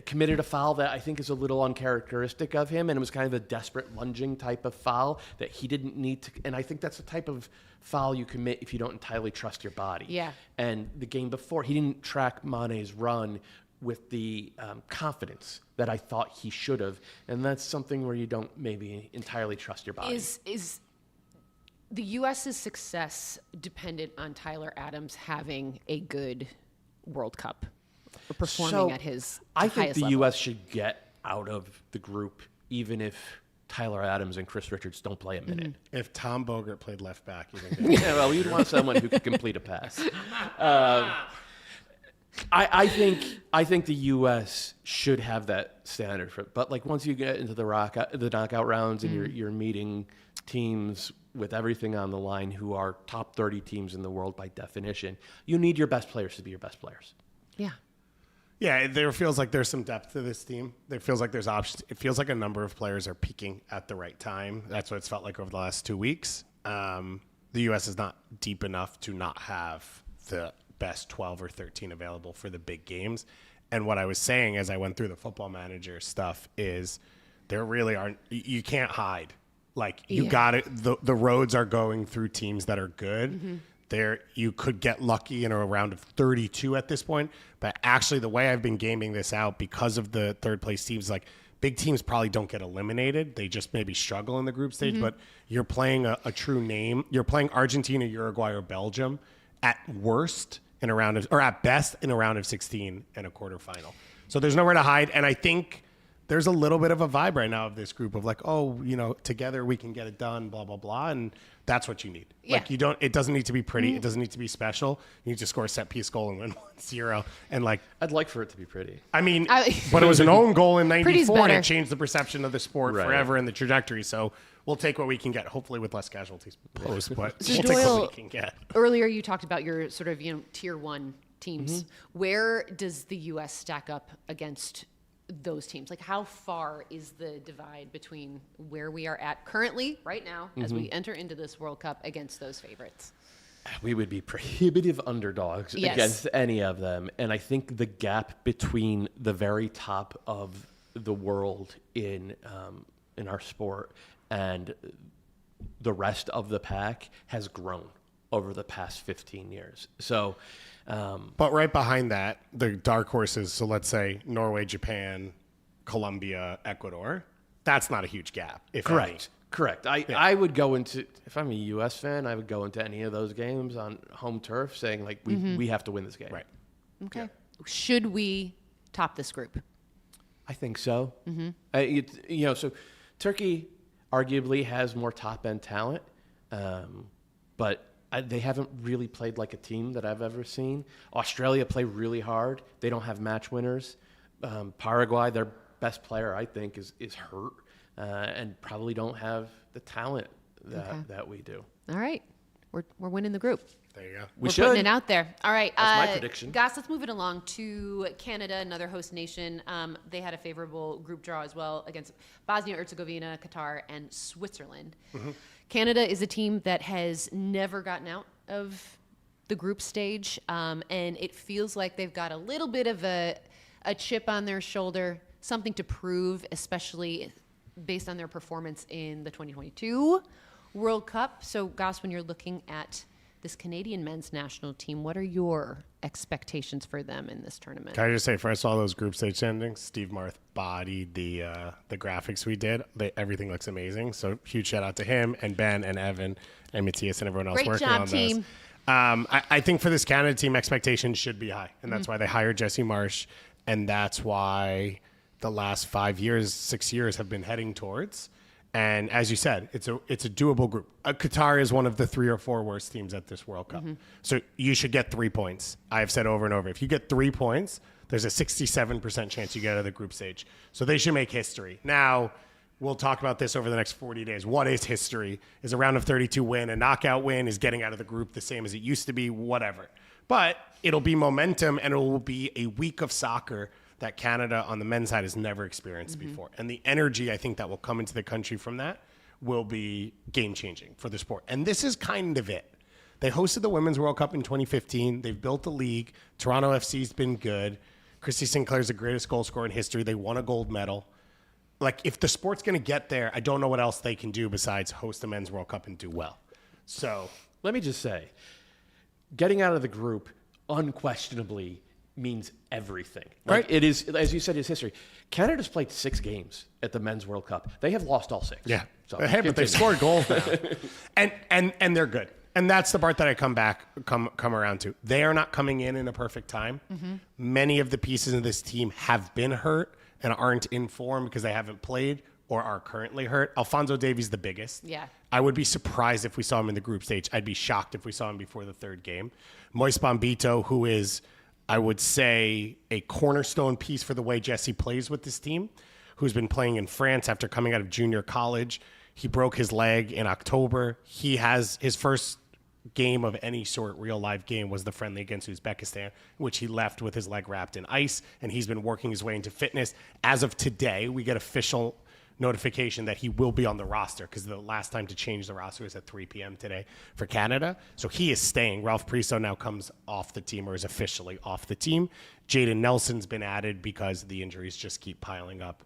committed a foul that I think is a little uncharacteristic of him, and it was kind of a desperate lunging type of foul that he didn't need to. And I think that's the type of foul you commit if you don't entirely trust your body. Yeah. And the game before, he didn't track Mane's run with the confidence that I thought he should have, and that's something where you don't maybe entirely trust your body. Is the U.S.'s success dependent on Tyler Adams having a good World Cup or performing at his I think highest the level? U.S. should get out of the group even if Tyler Adams and Chris Richards don't play a minute. If Tom Bogert played left back, you think Yeah, well, you'd want someone who could complete a pass. I think the U.S. should have that standard but once you get into the knockout rounds and you're meeting teams with everything on the line who are top 30 teams in the world by definition, you need your best players to be your best players. Yeah. Yeah, there feels like there's some depth to this team. There feels like there's options. It feels like a number of players are peaking at the right time. That's what it's felt like over the last 2 weeks. The U.S. is not deep enough to not have the best 12 or 13 available for the big games. And what I was saying as I went through the Football Manager stuff is there really aren't, you can't hide. You got it. The roads are going through teams that are good. There, you could get lucky in a round of 32 at this point. But actually, the way I've been gaming this out because of the third place teams, big teams probably don't get eliminated. They just maybe struggle in the group stage. But you're playing a true name. You're playing Argentina, Uruguay, or Belgium at worst in a round of, or at best in a round of 16 and a quarterfinal. So there's nowhere to hide. And I think there's a little bit of a vibe right now of this group of like, oh, together we can get it done, blah, blah, blah. And that's what you need. Yeah. Like it doesn't need to be pretty. It doesn't need to be special. You need to score a set piece goal and win 1-0. And like, I'd like for it to be pretty. I mean, but it was an own goal in Pretty's 94 and better. it changed the perception of the sport Right. forever and the trajectory. So we'll take what we can get, hopefully with less casualties post, but So we'll take Doyle, what we can get. Earlier, you talked about your sort of tier 1 teams. Where does the U.S. stack up against those teams? Like, how far is the divide between where we are at currently, right now, as we enter into this World Cup against those favorites? We would be prohibitive underdogs Yes. against any of them. And I think the gap between the very top of the world in our sport and the rest of the pack has grown over the past 15 years. So, But right behind that, the dark horses, so let's say Norway, Japan, Colombia, Ecuador, that's not a huge gap. If any. Correct. I would go into, if I'm a U.S. fan, I would go into any of those games on home turf saying, like, we have to win this game. Right. Okay. Yeah. Should we top this group? I think so. So Turkey arguably has more top-end talent, but they haven't really played like a team that I've ever seen. Australia play really hard. They don't have match winners. Paraguay, their best player, I think, is hurt and probably don't have the talent that we do. All right. We're winning the group. There you go. We We're should. putting it out there. All right. That's my prediction. Goss, let's move it along to Canada, another host nation. They had a favorable group draw as well against Bosnia-Herzegovina, Qatar, and Switzerland. Canada is a team that has never gotten out of the group stage, and it feels like they've got a little bit of a chip on their shoulder, something to prove, especially based on their performance in the 2022 World Cup. So, Goss, when you're looking at this Canadian men's national team, what are your expectations for them in this tournament? Can I just say, first of all, those group stage endings, Steve Marth bodied the graphics we did. Everything looks amazing. So huge shout out to him and Ben and Evan and Matthias and everyone else Great working job, on team. those. I think for this Canada team, expectations should be high. And that's why they hired Jesse Marsh. And that's why the last 6 years have been heading towards. And as you said, it's a doable group. Qatar is one of the 3 or 4 worst teams at this World Cup. So you should get 3 points. I have said over and over, if you get 3 points, there's a 67% chance you get out of the group stage. So they should make history. Now, we'll talk about this over the next 40 days. What is history? Is a round of 32 win, a knockout win? Is getting out of the group the same as it used to be? Whatever. But it'll be momentum, and it will be a week of soccer that Canada on the men's side has never experienced before. And the energy, I think, that will come into the country from that will be game-changing for the sport. And this is kind of it. They hosted the Women's World Cup in 2015. They've built a league. Toronto FC's been good. Christy Sinclair's the greatest goal scorer in history. They won a gold medal. Like, if the sport's going to get there, I don't know what else they can do besides host the Men's World Cup and do well. So Let me just say, getting out of the group unquestionably means everything. Like, Right. it is, as you said, it's history. Canada's played 6 games at the Men's World Cup. They have lost all 6. yeah, So, hey, but they've scored goals now, and they're good. And that's the part that I come around to. They are not coming in a perfect time. Many of the pieces of this team have been hurt and aren't in form because they haven't played or are currently hurt. Alphonso Davies the biggest. Yeah. I would be surprised if we saw him in the group stage. I'd be shocked if we saw him before the 3rd game. Moise Bombito, who is, I would say, a cornerstone piece for the way Jesse plays with this team, who's been playing in France after coming out of junior college. He broke his leg in October. He has his first game of any sort, real live game, was the friendly against Uzbekistan, which he left with his leg wrapped in ice, and he's been working his way into fitness. As of today, we get official notification that he will be on the roster because the last time to change the roster was at 3 p.m. today for Canada. So he is staying. Ralph Priso now comes off the team, or is officially off the team. Jaden Nelson's been added because the injuries just keep piling up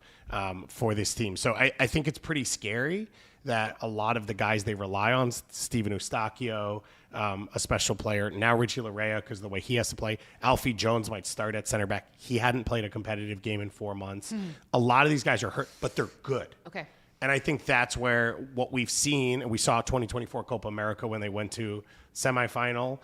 for this team. So I think it's pretty scary that a lot of the guys they rely on, Steven Eustachio, a special player, now Richie Larea because of the way he has to play. Alfie Jones might start at center back. He hadn't played a competitive game in 4 months. A lot of these guys are hurt, but they're good. Okay. And I think that's where what we've seen, and we saw 2024 Copa America when they went to semifinal.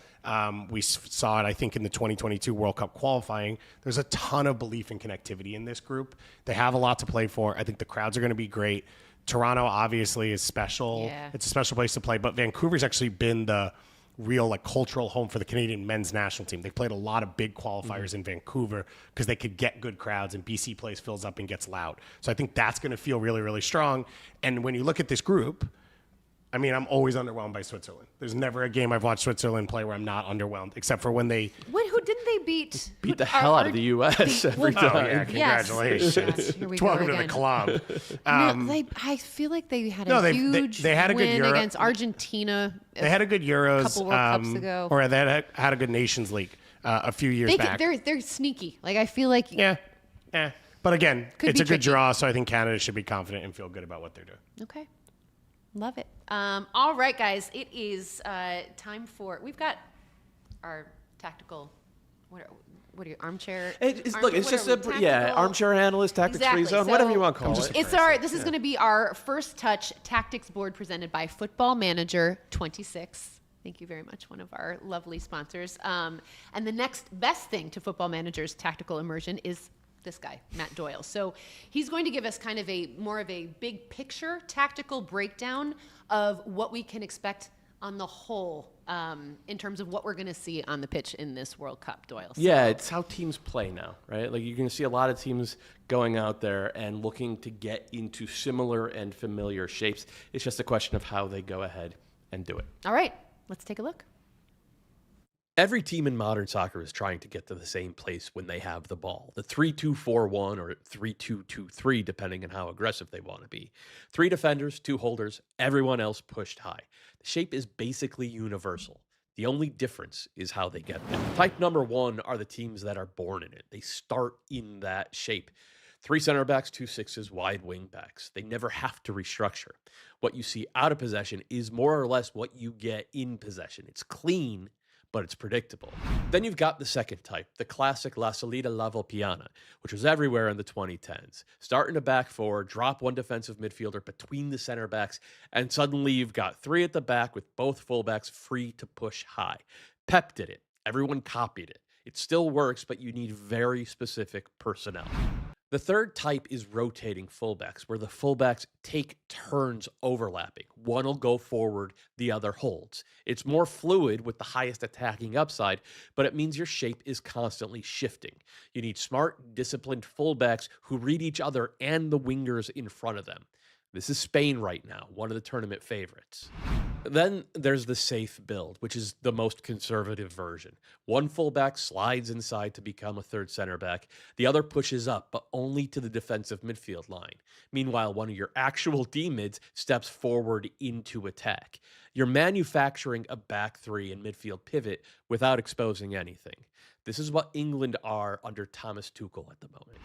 We saw it, I think, in the 2022 World Cup qualifying. There's a ton of belief and connectivity in this group. They have a lot to play for. I think the crowds are going to be great. Toronto obviously is special. Yeah. It's a special place to play, but Vancouver's actually been the real like cultural home for the Canadian men's national team. They played a lot of big qualifiers in Vancouver because they could get good crowds, and BC Place fills up and gets loud. So I think that's going to feel really, really strong. And when you look at this group, I mean, I'm always underwhelmed by Switzerland. There's never a game I've watched Switzerland play where I'm not underwhelmed, except for when they Who didn't they beat? Beat the hell out of the U.S. every time. Oh, yeah, congratulations. Yes. Here we go Welcome to the again. club. I feel like they had a huge they had a good win Euro- against Argentina. They had a good Euros. Couple World Cups ago. Or they had a good Nations League a few years back. They're sneaky. Like, I feel like Yeah. But again, Could it's be a good tricky. draw, so I think Canada should be confident and feel good about what they're doing. Okay. Love it. All right, guys. It is time for... We've got our tactical... What are you, armchair? It's what just are we, tactical- armchair analyst, tactics free Exactly. zone, So whatever you want to call it. This is going to be our first touch tactics board presented by Football Manager 26. Thank you very much, one of our lovely sponsors. And the next best thing to Football Manager's tactical immersion is this guy, Matt Doyle. So he's going to give us kind of more of a big picture tactical breakdown of what we can expect on the whole in terms of what we're going to see on the pitch in this World Cup, Doyle. So, Yeah, it's how teams play now, right? Like you're going to see a lot of teams going out there and looking to get into similar and familiar shapes. It's just a question of how they go ahead and do it. all right, let's take a look. Every team in modern soccer is trying to get to the same place when they have the ball. The 3-2-4-1 or 3-2-2-3, depending on how aggressive they want to be. 3 defenders, 2 holders, everyone else pushed high. The shape is basically universal. The only difference is how they get there. Type number 1 are the teams that are born in it. They start in that shape. 3 center backs, 2 sixes, wide wing backs. They never have to restructure. What you see out of possession is more or less what you get in possession. It's clean, but it's predictable. Then you've got the second type, the classic La Salida La Volpiana, which was everywhere in the 2010s. Start in a back 4, drop 1 defensive midfielder between the center backs, and suddenly you've got 3 at the back with both fullbacks free to push high. Pep did it. Everyone copied it. It still works, but you need very specific personnel. The third type is rotating fullbacks, where the fullbacks take turns overlapping. One will go forward, the other holds. It's more fluid with the highest attacking upside, but it means your shape is constantly shifting. You need smart, disciplined fullbacks who read each other and the wingers in front of them. This is Spain right now, one of the tournament favorites. Then there's the safe build, which is the most conservative version. One fullback slides inside to become a third center back. The other pushes up, but only to the defensive midfield line. Meanwhile, one of your actual D-mids steps forward into attack. You're manufacturing a back 3 and midfield pivot without exposing anything. This is what England are under Thomas Tuchel at the moment.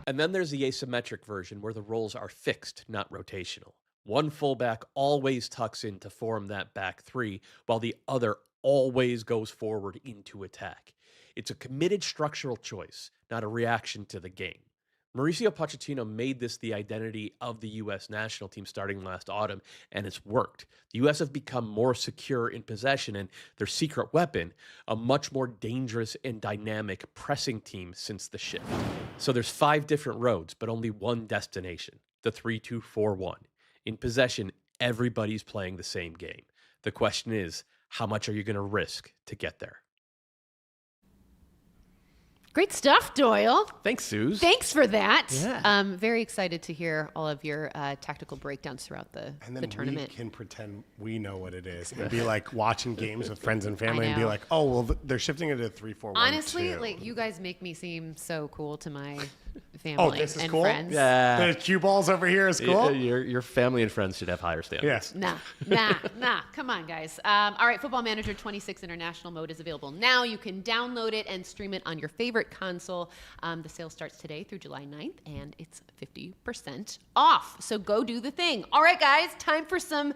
And then there's the asymmetric version where the roles are fixed, not rotational. One fullback always tucks in to form that back 3, while the other always goes forward into attack. It's a committed structural choice, not a reaction to the game. Mauricio Pochettino made this the identity of the U.S. national team starting last autumn, and it's worked. The U.S. have become more secure in possession, and their secret weapon, a much more dangerous and dynamic pressing team since the shift. So there's 5 different roads, but only one destination, the 3-2-4-1. In possession, everybody's playing the same game. The question is, how much are you going to risk to get there? Great stuff, Doyle. Thanks, Suze. Thanks for that. Yeah. Very excited to hear all of your tactical breakdowns throughout the And then tournament. we can pretend we know what it is and be like watching games with friends and family and be know. like, oh, well, they're shifting it to 3-4-1. Honestly, too. like, you guys make me seem so cool to my family this is and cool? friends. Yeah. The cue balls over here is cool. Your family and friends should have higher standards. Yes. Nah. Come on, guys. All right, Football Manager 26 International Mode is available now. You can download it and stream it on your favorite console. The sale starts today through July 9th, and it's 50% off. So go do the thing. All right, guys, time for some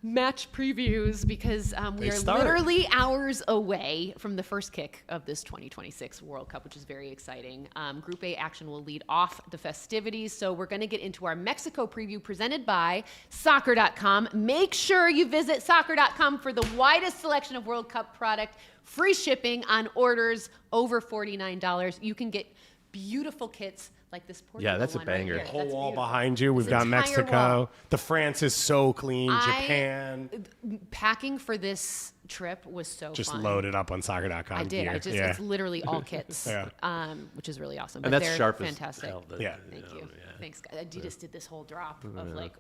match previews because we are start. literally hours away from the first kick of this 2026 World Cup, which is very exciting. Group A action will lead off the festivities, so we're going to get into our Mexico preview presented by Soccer.com. Make sure you visit Soccer.com for the widest selection of World Cup product, free shipping on orders over $49. You can get beautiful kits like this Portugal Yeah, that's a one right banger. here. Whole That's wall beautiful. behind you. We've This got entire Mexico. wall. The France is so clean. Japan. Packing for this trip was so Just fun. loaded up on soccer.com I did. gear. It's literally all kits, Yeah. Which is really awesome. And But that's they're sharp fantastic. as hell. Yeah. Thank you. Thanks, guys. Adidas did this whole drop of like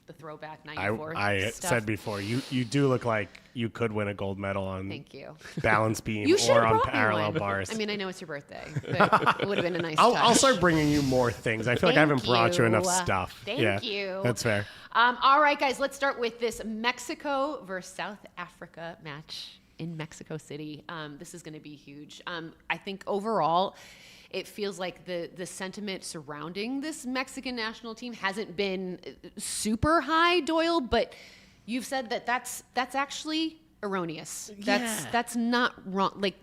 the throwback I 94 stuff. said before, you do look like you could win a gold medal on Thank you. balance beam You should or have on brought me parallel one. bars. I mean, I know it's your birthday, but it would have been a nice I'll touch. start bringing you more things. I feel like I haven't brought you enough stuff. Thank you. That's fair. All right, guys, let's start with this Mexico versus South Africa match in Mexico City. This is going to be huge. I think overall, it feels like the sentiment surrounding this Mexican national team hasn't been super high, Doyle, but you've said that that's actually erroneous. That's not wrong. Like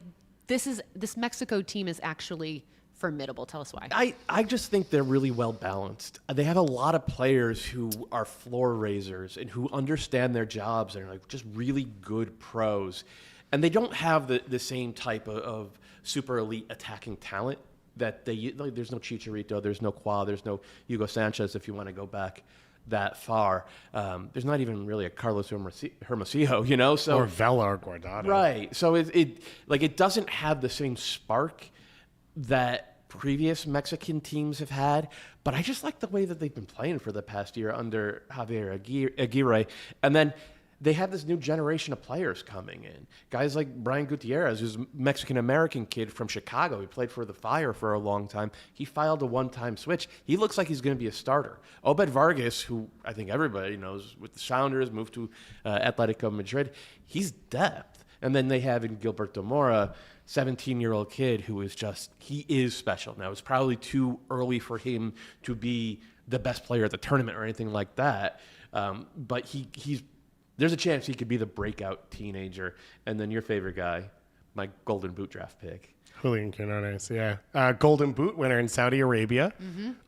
this Mexico team is actually formidable. Tell us why. I just think they're really well balanced. They have a lot of players who are floor raisers and who understand their jobs and are like just really good pros. And they don't have the same type of super elite attacking talent that there's no Chicharito, there's no Qua, there's no Hugo Sanchez if you want to go back that far. There's not even really a Carlos Hermosillo, you know? So Or Vela or Guardado. right. So it doesn't have the same spark that previous Mexican teams have had, but I just like the way that they've been playing for the past year under Javier Aguirre. And then they have this new generation of players coming in. Guys like Brian Gutierrez, who's a Mexican-American kid from Chicago. He played for the Fire for a long time. He filed a one-time switch. He looks like he's going to be a starter. Obed Vargas, who I think everybody knows with the Sounders, moved to Atletico Madrid. He's depth. And then they have in Gilberto Mora, 17-year-old kid who is he is special. Now, it's probably too early for him to be the best player at the tournament or anything like that. But there's a chance he could be the breakout teenager. And then your favorite guy, my Golden Boot draft pick. Julian Quinones, yeah. Golden Boot winner in Saudi Arabia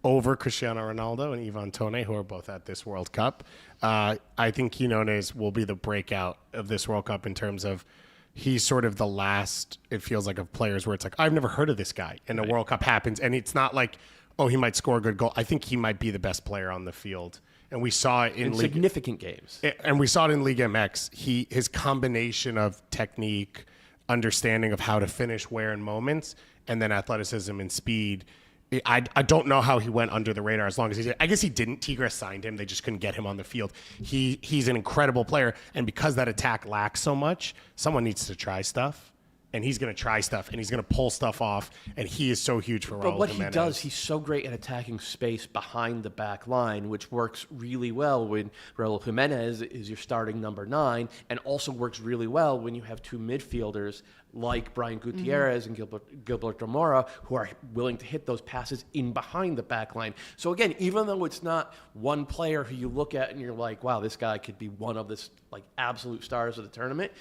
over Cristiano Ronaldo and Ivan Toney, who are both at this World Cup. I think Quinones will be the breakout of this World Cup in terms of he's sort of the last, it feels like, of players where it's like, I've never heard of this guy. And the World Cup happens. And it's not like, oh, he might score a good goal. I think he might be the best player on the field. And we saw it in significant games. And we saw it in Liga MX. His combination of technique, understanding of how to finish where in moments, and then athleticism and speed. I don't know how he went under the radar as long as he did. I guess he didn't. Tigres signed him. They just couldn't get him on the field. He's an incredible player. And because that attack lacks so much, someone needs to try stuff. And he's going to try stuff, and he's going to pull stuff off, and he is so huge for Raul But what Jimenez. he does, he's so great at attacking space behind the back line, which works really well when Raul Jimenez is your starting number 9, and also works really well when you have two midfielders like Brian Gutierrez and Gilberto Mora, who are willing to hit those passes in behind the back line. So again, even though it's not one player who you look at and you're like, wow, this guy could be one of the absolute stars of the tournament,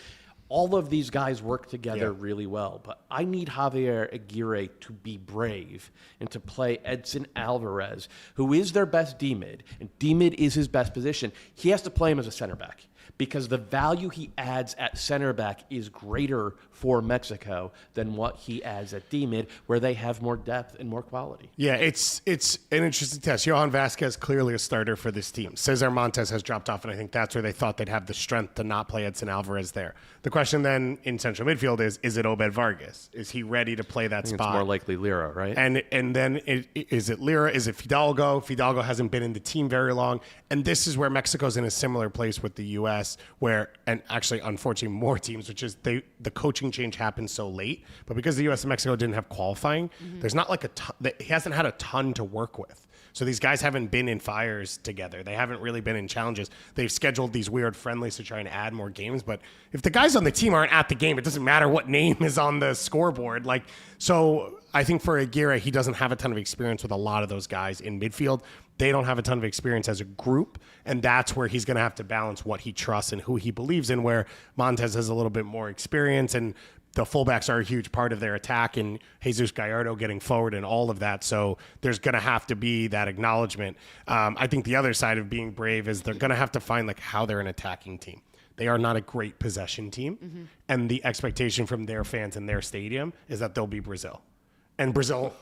all of these guys work together really well. But I need Javier Aguirre to be brave and to play Edson Alvarez, who is their best D-mid, and D-mid is his best position. He has to play him as a center back because the value he adds at center back is greater for Mexico than what he adds at D-mid, where they have more depth and more quality. Yeah, it's an interesting test. Johan Vasquez, clearly a starter for this team. Cesar Montes has dropped off, and I think that's where they thought they'd have the strength to not play Edson Alvarez there. The question then in central midfield is it Obed Vargas? Is he ready to play that spot? It's more likely Lira, right? And then is it Lira? Is it Fidalgo? Fidalgo hasn't been in the team very long. And this is where Mexico's in a similar place with the U.S., where, and actually, unfortunately, more teams, which is the coaching change happened so late. But because the U.S. and Mexico didn't have qualifying, there's not like he hasn't had a ton to work with. So these guys haven't been in fires together. They haven't really been in challenges. They've scheduled these weird friendlies to try and add more games. But if the guys on the team aren't at the game, it doesn't matter what name is on the scoreboard. So I think for Aguirre, he doesn't have a ton of experience with a lot of those guys in midfield. they don't have a ton of experience as a group, and that's where he's going to have to balance what he trusts and who he believes in, where Montez has a little bit more experience, and the fullbacks are a huge part of their attack, and Jesus Gallardo getting forward and all of that. So there's going to have to be that acknowledgement. I think the other side of being brave is they're going to have to find like how they're an attacking team. They are not a great possession team, and the expectation from their fans in their stadium is that they'll be Brazil. And Brazil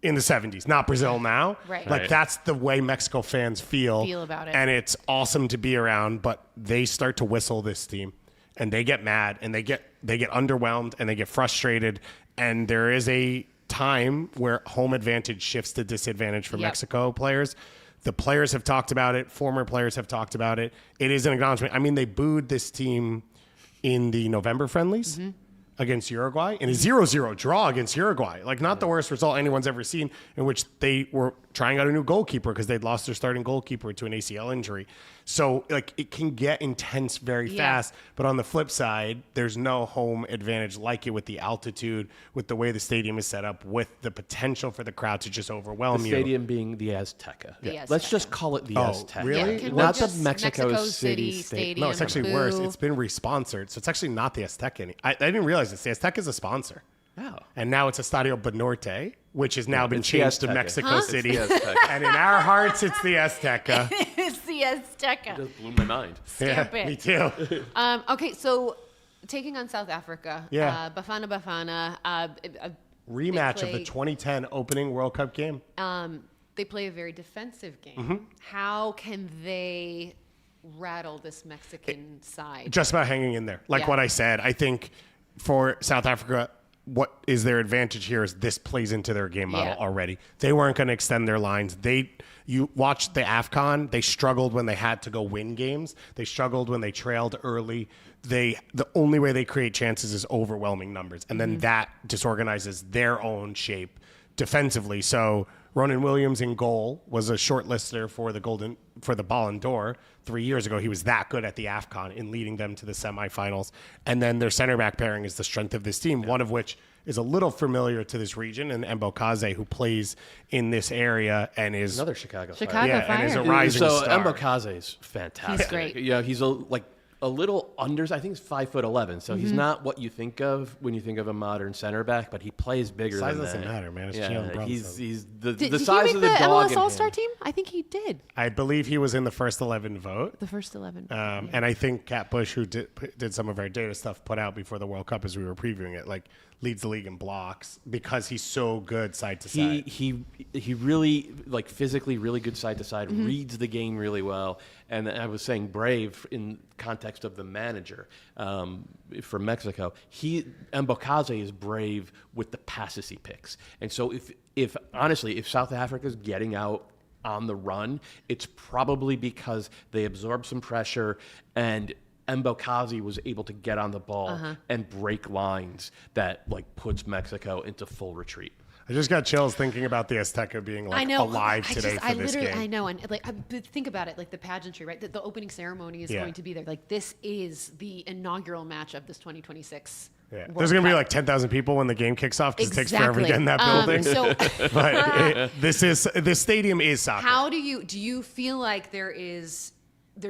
in the 70s, not Brazil now. Right. Like that's the way Mexico fans feel about it. And it's awesome to be around, but they start to whistle this team and they get mad and they get underwhelmed and they get frustrated. And there is a time where home advantage shifts to disadvantage for Mexico players. The players have talked about it. Former players have talked about it. It is an acknowledgement. I mean, they booed this team in the November friendlies against Uruguay in a 0-0 draw against Uruguay. Like not the worst result anyone's ever seen, in which they were trying out a new goalkeeper because they'd lost their starting goalkeeper to an ACL injury. So like it can get intense very fast. But on the flip side, there's no home advantage like it with the altitude, with the way the stadium is set up, with the potential for the crowd to just overwhelm The you. stadium being the Azteca. Let's just call it the Azteca. really? Yeah, Not the just Mexico City Stadium. No, it's actually worse. Boo. It's been responsored. So it's actually not the Azteca. I didn't realize this. The Azteca is a sponsor. Oh. And now it's Estadio Banorte, which has now been it's the changed to Azteca. Mexico City. It's the Azteca. And in our hearts, it's the Azteca. It's the Azteca. Just blew my mind. Stamp Yeah, it. me too. Okay, so taking on South Africa. Yeah. Bafana. Rematch of the play- 2010 opening World Cup game. They play a very defensive game. Mm-hmm. How can they rattle this Mexican side? Just about hanging in there. Like Yeah. what I said, I think for South Africa, what is their advantage here is this plays into their game model already. They weren't going to extend their lines. You watched the AFCON, they struggled when they had to go win games. They struggled when they trailed early. The only way they create chances is overwhelming numbers. And then that disorganizes their own shape defensively. So Ronan Williams in goal was a shortlister for the Ballon d'Or 3 years ago. He was that good at the AFCON in leading them to the semifinals. And then their center back pairing is the strength of this team, one of which is a little familiar to this region, and Mbokaze, who plays in this area and is Another Chicago Fire. Chicago and is a Fire. rising So star. Mbokaze is fantastic. He's great. Yeah, he's a little under. I think he's 5'11", so he's not what you think of when you think of a modern center back, but he plays bigger Size than doesn't that. matter, man. It's Yeah, Jalen Brunson. he's Did the he size make of the the dog MLS in All-Star him. team? I think he did. I believe he was in the first 11 vote. The first 11. And I think Kat Bush, who did some of our data stuff, put out before the World Cup as we were previewing it, like leads the league in blocks because he's so good side to side. He really like physically really good side to side, reads the game really well. And I was saying brave in context of the manager from Mexico. Mbokaze is brave with the passes he picks. And so if honestly, if South Africa's getting out on the run, it's probably because they absorbed some pressure and Mbokaze was able to get on the ball and break lines that like puts Mexico into full retreat. I just got chills thinking about the Azteca being like alive today for this game. I know, and like but think about it, like the pageantry, right? The opening ceremony is going to be there. Like this is the inaugural match of this 2026. Yeah. World There's going to be Cup. like 10,000 people when the game kicks off because it takes forever to Exactly. get in that building. So But this stadium is soccer. how do you feel like there's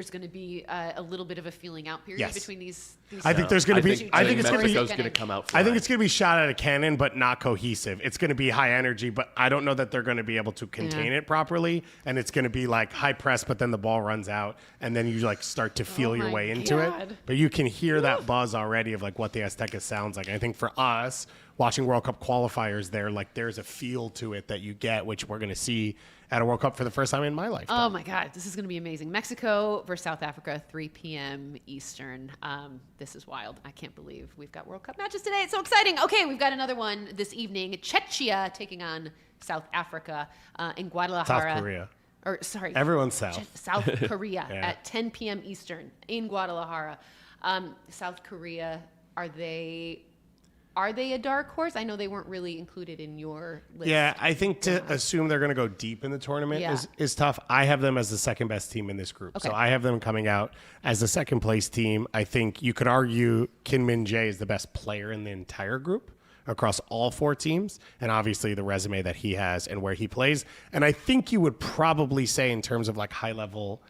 going to be a little bit of a feeling out period Yes. between these I think there's going to be. I think it's going to be. Mexico's going to come out. I think flying. it's going to be shot at a cannon, but not cohesive. It's going to be high energy, but I don't know that they're going to be able to contain it properly. And it's going to be like high press, but then the ball runs out, and then you like start to feel your my way into God. it. But you can hear that buzz already of like what the Azteca sounds like. And I think for us, watching World Cup qualifiers, there's a feel to it that you get, which we're going to see at a World Cup for the first time in my life. Oh my God, this is going to be amazing. Mexico versus South Africa, 3 p.m. Eastern. This is wild. I can't believe we've got World Cup matches today. It's so exciting. Okay, we've got another one this evening. Czechia taking on South Africa in Guadalajara. South Korea. Or sorry, Everyone's south. South Korea Yeah. at 10 p.m. Eastern in Guadalajara. South Korea, are they a dark horse? I know they weren't really included in your list. Yeah, I think to assume they're going to go deep in the tournament is tough. I have them as the second best team in this group. So Okay. I have them coming out as the second place team. I think you could argue Kim Min-jae is the best player in the entire group, across all 4 teams, and obviously the resume that he has and where he plays. And I think you would probably say, in terms of like high-level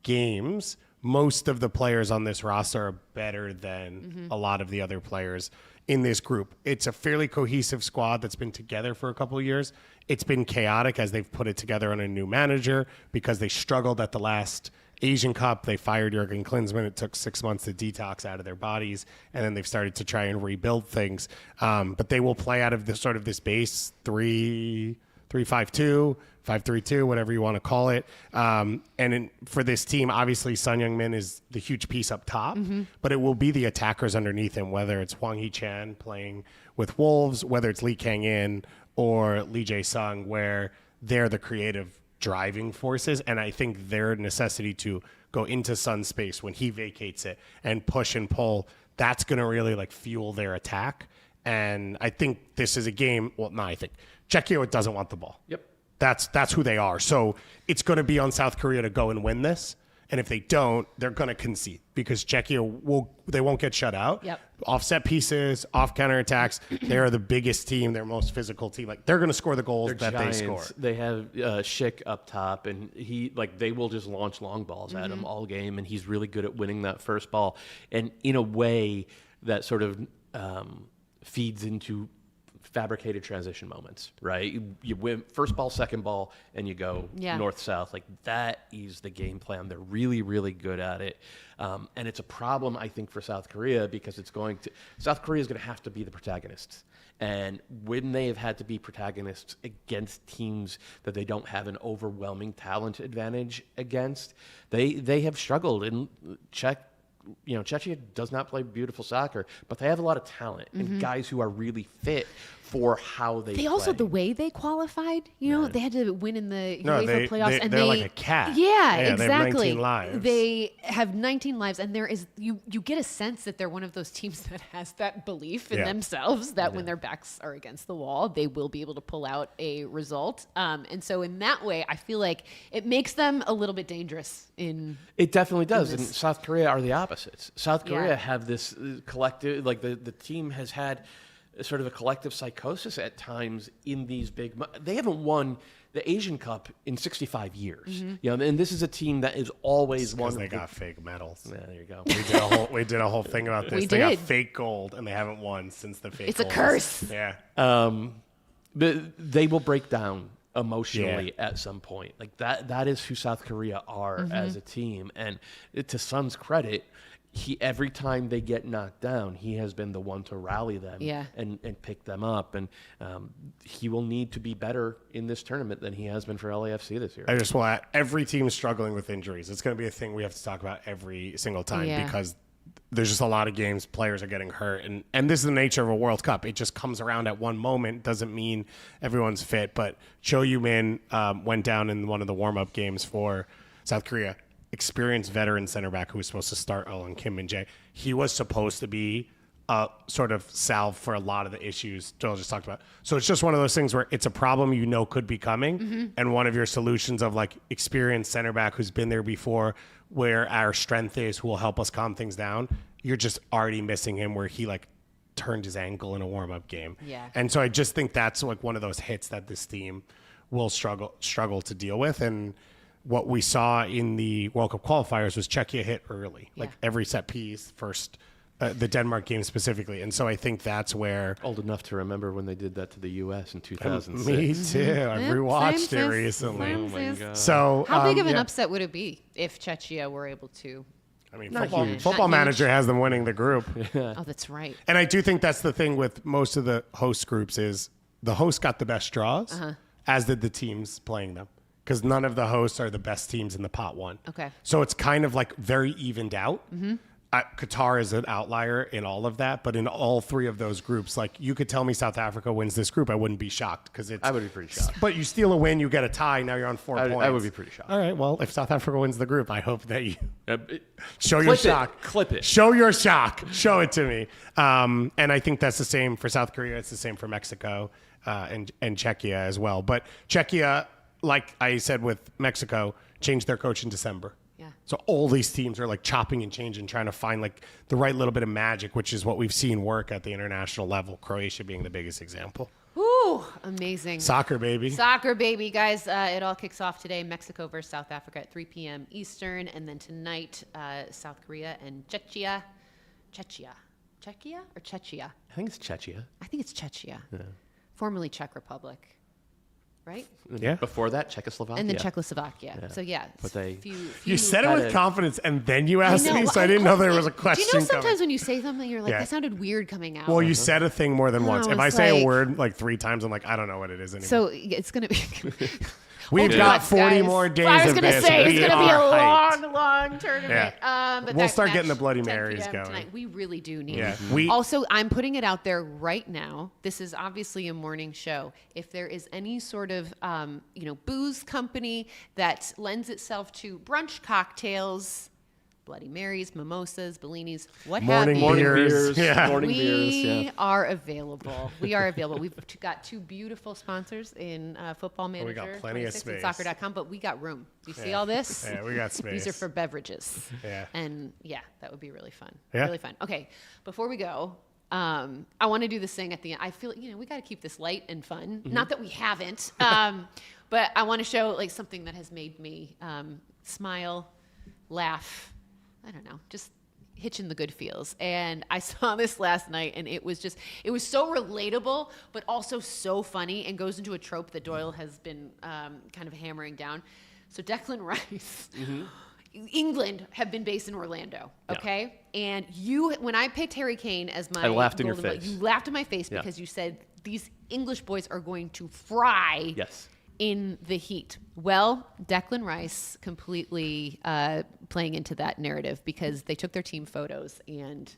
games, most of the players on this roster are better than a lot of the other players in this group. It's a fairly cohesive squad that's been together for a couple of years. It's been chaotic as they've put it together on a new manager because they struggled at the last Asian Cup. They fired Jurgen Klinsmann. It took 6 months to detox out of their bodies, and then they've started to try and rebuild things. But they will play out of this sort of this base 3-5-2, 5-3-2, whatever you want to call it. For this team, obviously Son Heung-min is the huge piece up top, but it will be the attackers underneath him, whether it's Hwang Hee-chan playing with Wolves, whether it's Lee Kang-in or Lee Jae-sung, where they're the creative driving forces. And I think their necessity to go into Son's space when he vacates it and push and pull, that's going to really like fuel their attack. And I think this is a game. Well, no, I think Czechia doesn't want the ball. Yep. That's who they are. So it's going to be on South Korea to go and win this. And if they don't, they're going to concede because Czechia won't get shut out. Yep. Offset pieces, off counterattacks. They're the biggest team, their most physical team. Like they're going to score the goals They're that giants. they score. They have Schick up top, and they will just launch long balls at him all game, and he's really good at winning that first ball. And in a way that sort of feeds into fabricated transition moments, right? You win first ball, second ball, and you go north-south. Like that is the game plan. They're really, really good at it. And it's a problem, I think, for South Korea because South Korea is going to have to be the protagonists. And when they have had to be protagonists against teams that they don't have an overwhelming talent advantage against, they have struggled. And Czechia does not play beautiful soccer, but they have a lot of talent and guys who are really fit for how they play. Also, the way they qualified, they had to win in the UEFA playoffs. They're like a cat. Yeah, exactly. They have 19 lives. They have 19 lives, and there is you get a sense that they're one of those teams that has that belief in themselves that when their backs are against the wall, they will be able to pull out a result. And so in that way, I feel like it makes them a little bit dangerous in. It definitely does. And South Korea are the opposites. South Korea have this collective, like the team has had sort of a collective psychosis at times in these big. They haven't won the Asian Cup in 65 years. And this is a team that is always one. They got fake medals. Yeah, there you go. We did a whole thing about this. They got fake gold, and they haven't won since the fake. It's gold. a curse. Yeah. But they will break down emotionally at some point. Like that is who South Korea are as a team. And to Son's credit, every time they get knocked down, he has been the one to rally them and pick them up. And he will need to be better in this tournament than he has been for LAFC this year. I just want every team struggling with injuries. It's going to be a thing we have to talk about every single time because there's just a lot of games players are getting hurt. And this is the nature of a World Cup. It just comes around at one moment. Doesn't mean everyone's fit. But Cho Yu-min went down in one of the warm-up games for South Korea. Experienced veteran center back who was supposed to start on Kim Min-jae. He was supposed to be a sort of salve for a lot of the issues Joel just talked about. So it's just one of those things where it's a problem could be coming, and one of your solutions of like experienced center back who's been there before, where our strength is, who will help us calm things down. You're just already missing him where he like turned his ankle in a warm-up game. Yeah. And so I just think that's like one of those hits that this team will struggle to deal with. And what we saw in the World Cup qualifiers was Czechia hit early, like every set piece, first, the Denmark game specifically. And so I think that's where... Old enough to remember when they did that to the U.S. in 2006. Me too. I've rewatched it recently. Oh my God. So how big of an upset would it be if Czechia were able to... I mean, Not football manager has them winning the group. Oh, that's right. And I do think that's the thing with most of the host groups is the host got the best draws, as did the teams playing them. Because none of the hosts are the best teams in the pot one. Okay. So it's kind of like very evened out. Qatar is an outlier in all of that, but in all three of those groups, like you could tell me South Africa wins this group, I wouldn't be shocked because it's. I would be pretty shocked. But you steal a win, you get a tie. Now you're on 4 points. I would be pretty shocked. All right. Well, if South Africa wins the group, I hope that you show Clip your it. shock. Clip it. Show your shock. Show it to me. And I think that's the same for South Korea. It's the same for Mexico and Czechia as well. But Czechia, like I said with Mexico, changed their coach in December. Yeah. So all these teams are like chopping and changing, trying to find like the right little bit of magic, which is what we've seen work at the international level. Croatia being the biggest example. Ooh, amazing. Soccer, baby. Soccer, baby, guys. It all kicks off today. Mexico versus South Africa at 3 p.m. Eastern. And then tonight, South Korea and Czechia. Czechia or Czechia? I think it's Czechia. I think it's Czechia. Yeah. Formerly Czech Republic. Right? Yeah. Before that, Czechoslovakia. And then Czechoslovakia. Yeah. So, yeah. But they... You said it with Kinda- confidence, and then you asked know, me, so I didn't know there was a Do question you know sometimes coming. when you say something, you're like, Yeah. that sounded weird coming out? Well, you said a thing more than once. No, If I it's say like- a word like 3 times, I'm like, I don't know what it is anymore. So it's going to be... We've Hold got nuts, 40 guys. more days I was of gonna this. say, it's We going to be a are hyped. long tournament. But We'll that start getting match, the Bloody 10 Marys p.m. going. Tonight. We really do need Yeah. it. Also, I'm putting it out there right now. This is obviously a morning show. If there is any sort of, booze company that lends itself to brunch cocktails, Bloody Marys, mimosas, Bellinis, what Morning have you. Morning beers. beers. Yeah. Morning beers, We yeah. are available. We are available. We've got 2 beautiful sponsors in Football Manager, We got plenty of 26 and space. Soccer.com, but we got room. You see Yeah. all this? Yeah, we got space. These are for beverages. Yeah. And yeah, that would be really fun. Yeah. Really fun. Okay, before we go, I want to do this thing at the end. I feel, we got to keep this light and fun. Not that we haven't, but I want to show like something that has made me smile, laugh, I don't know, just hitching the good feels. And I saw this last night, and it was so relatable, but also so funny, and goes into a trope that Doyle has been kind of hammering down. So Declan Rice, England have been based in Orlando, okay? And when I picked Harry Kane as my I laughed in your golden boy, face. you laughed in my face Yeah. because you said these English boys are going to fry Yes. in the heat. Well, Declan Rice completely playing into that narrative because they took their team photos, and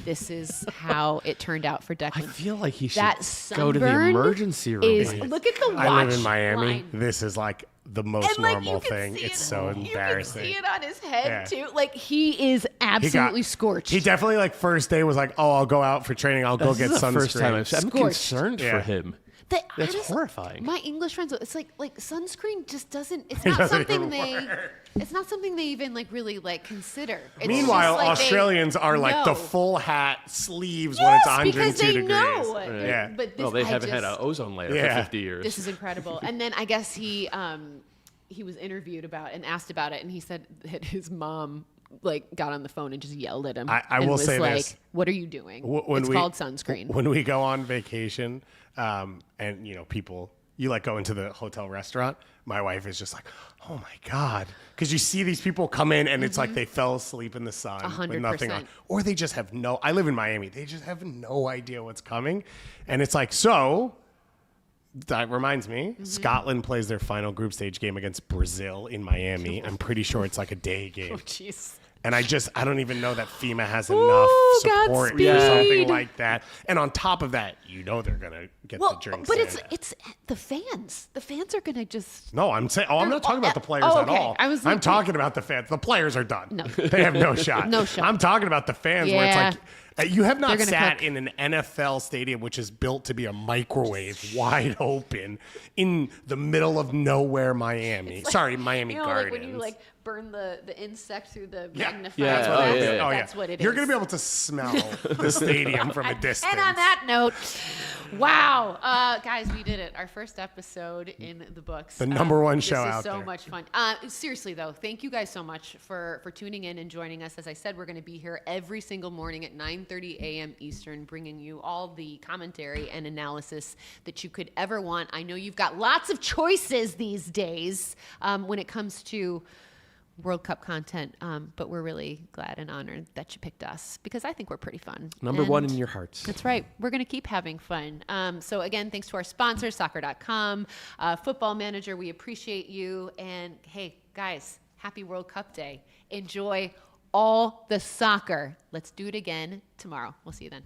this is how it turned out for Declan. I feel like he should that go to the sunburn emergency room. Look at the watch I live in Miami. line. This is like the most And like normal you can thing. see It's it, so you embarrassing. can see it on his head Yeah. too. Like he is absolutely scorched. He definitely like first day was like, "Oh, I'll go out for training. I'll go This get is the sunscreen." first time I'm Scorched. concerned for Yeah. him. That's That's horrifying. My English friends, it's like sunscreen just doesn't. It's It not doesn't something even they. work. It's not something they even like really like consider. It's Meanwhile, just like they Australians are like the know. full hat sleeves when it's Yes, 102 because they degrees. know. Yeah. But this, Well, they I haven't had just- an ozone layer Yeah. for 50 years. This is incredible. And then I guess he was interviewed about and asked about it, and he said that his mom like got on the phone and just yelled at him. I and will was say like, this. "What are you doing? When It's we- called sunscreen." When we go on vacation, and people, you like go into the hotel restaurant, my wife is just like, "Oh my God," because you see these people come in and it's like they fell asleep in the sun with nothing on, 100%. or they just have no. I live in Miami. They just have no idea what's coming, and it's like so. That reminds me, Scotland plays their final group stage game against Brazil in Miami. I'm pretty sure it's like a day game. Oh, jeez. And I don't even know that FEMA has Ooh, enough support Godspeed. for something like that. And on top of that, they're going to get the Well, drinks but in. it's the fans. The fans are gonna just. No, I'm saying, I'm not talking about the players Oh, at okay. all. I was I'm like- talking about the fans. The players are done. No. They have no shot. No shot. I'm talking about the fans where Yeah. it's like, you have They're not gonna sat cook. in an NFL stadium, which is built to be a microwave wide open in the middle of nowhere, Miami. Sorry, Miami Gardens. like when you like burn the insect through the Yeah. magnifier Yeah, glass. oh, yeah, yeah. That's what it is. You're going to be able to smell the stadium from a distance. And on that note, wow, guys, we did it. Our first episode in the books. The number one this show is out so there. much fun. Seriously though, thank you guys so much for tuning in and joining us. As I said, we're going to be here every single morning at 9:30 a.m. Eastern, bringing you all the commentary and analysis that you could ever want. I know you've got lots of choices these days when it comes to World Cup content, but we're really glad and honored that you picked us because I think we're pretty fun. Number one And in your hearts. That's right. We're going to keep having fun. So again, thanks to our sponsors, Soccer.com, Football Manager. We appreciate you. And hey, guys, happy World Cup Day. Enjoy all the soccer. Let's do it again tomorrow. We'll see you then.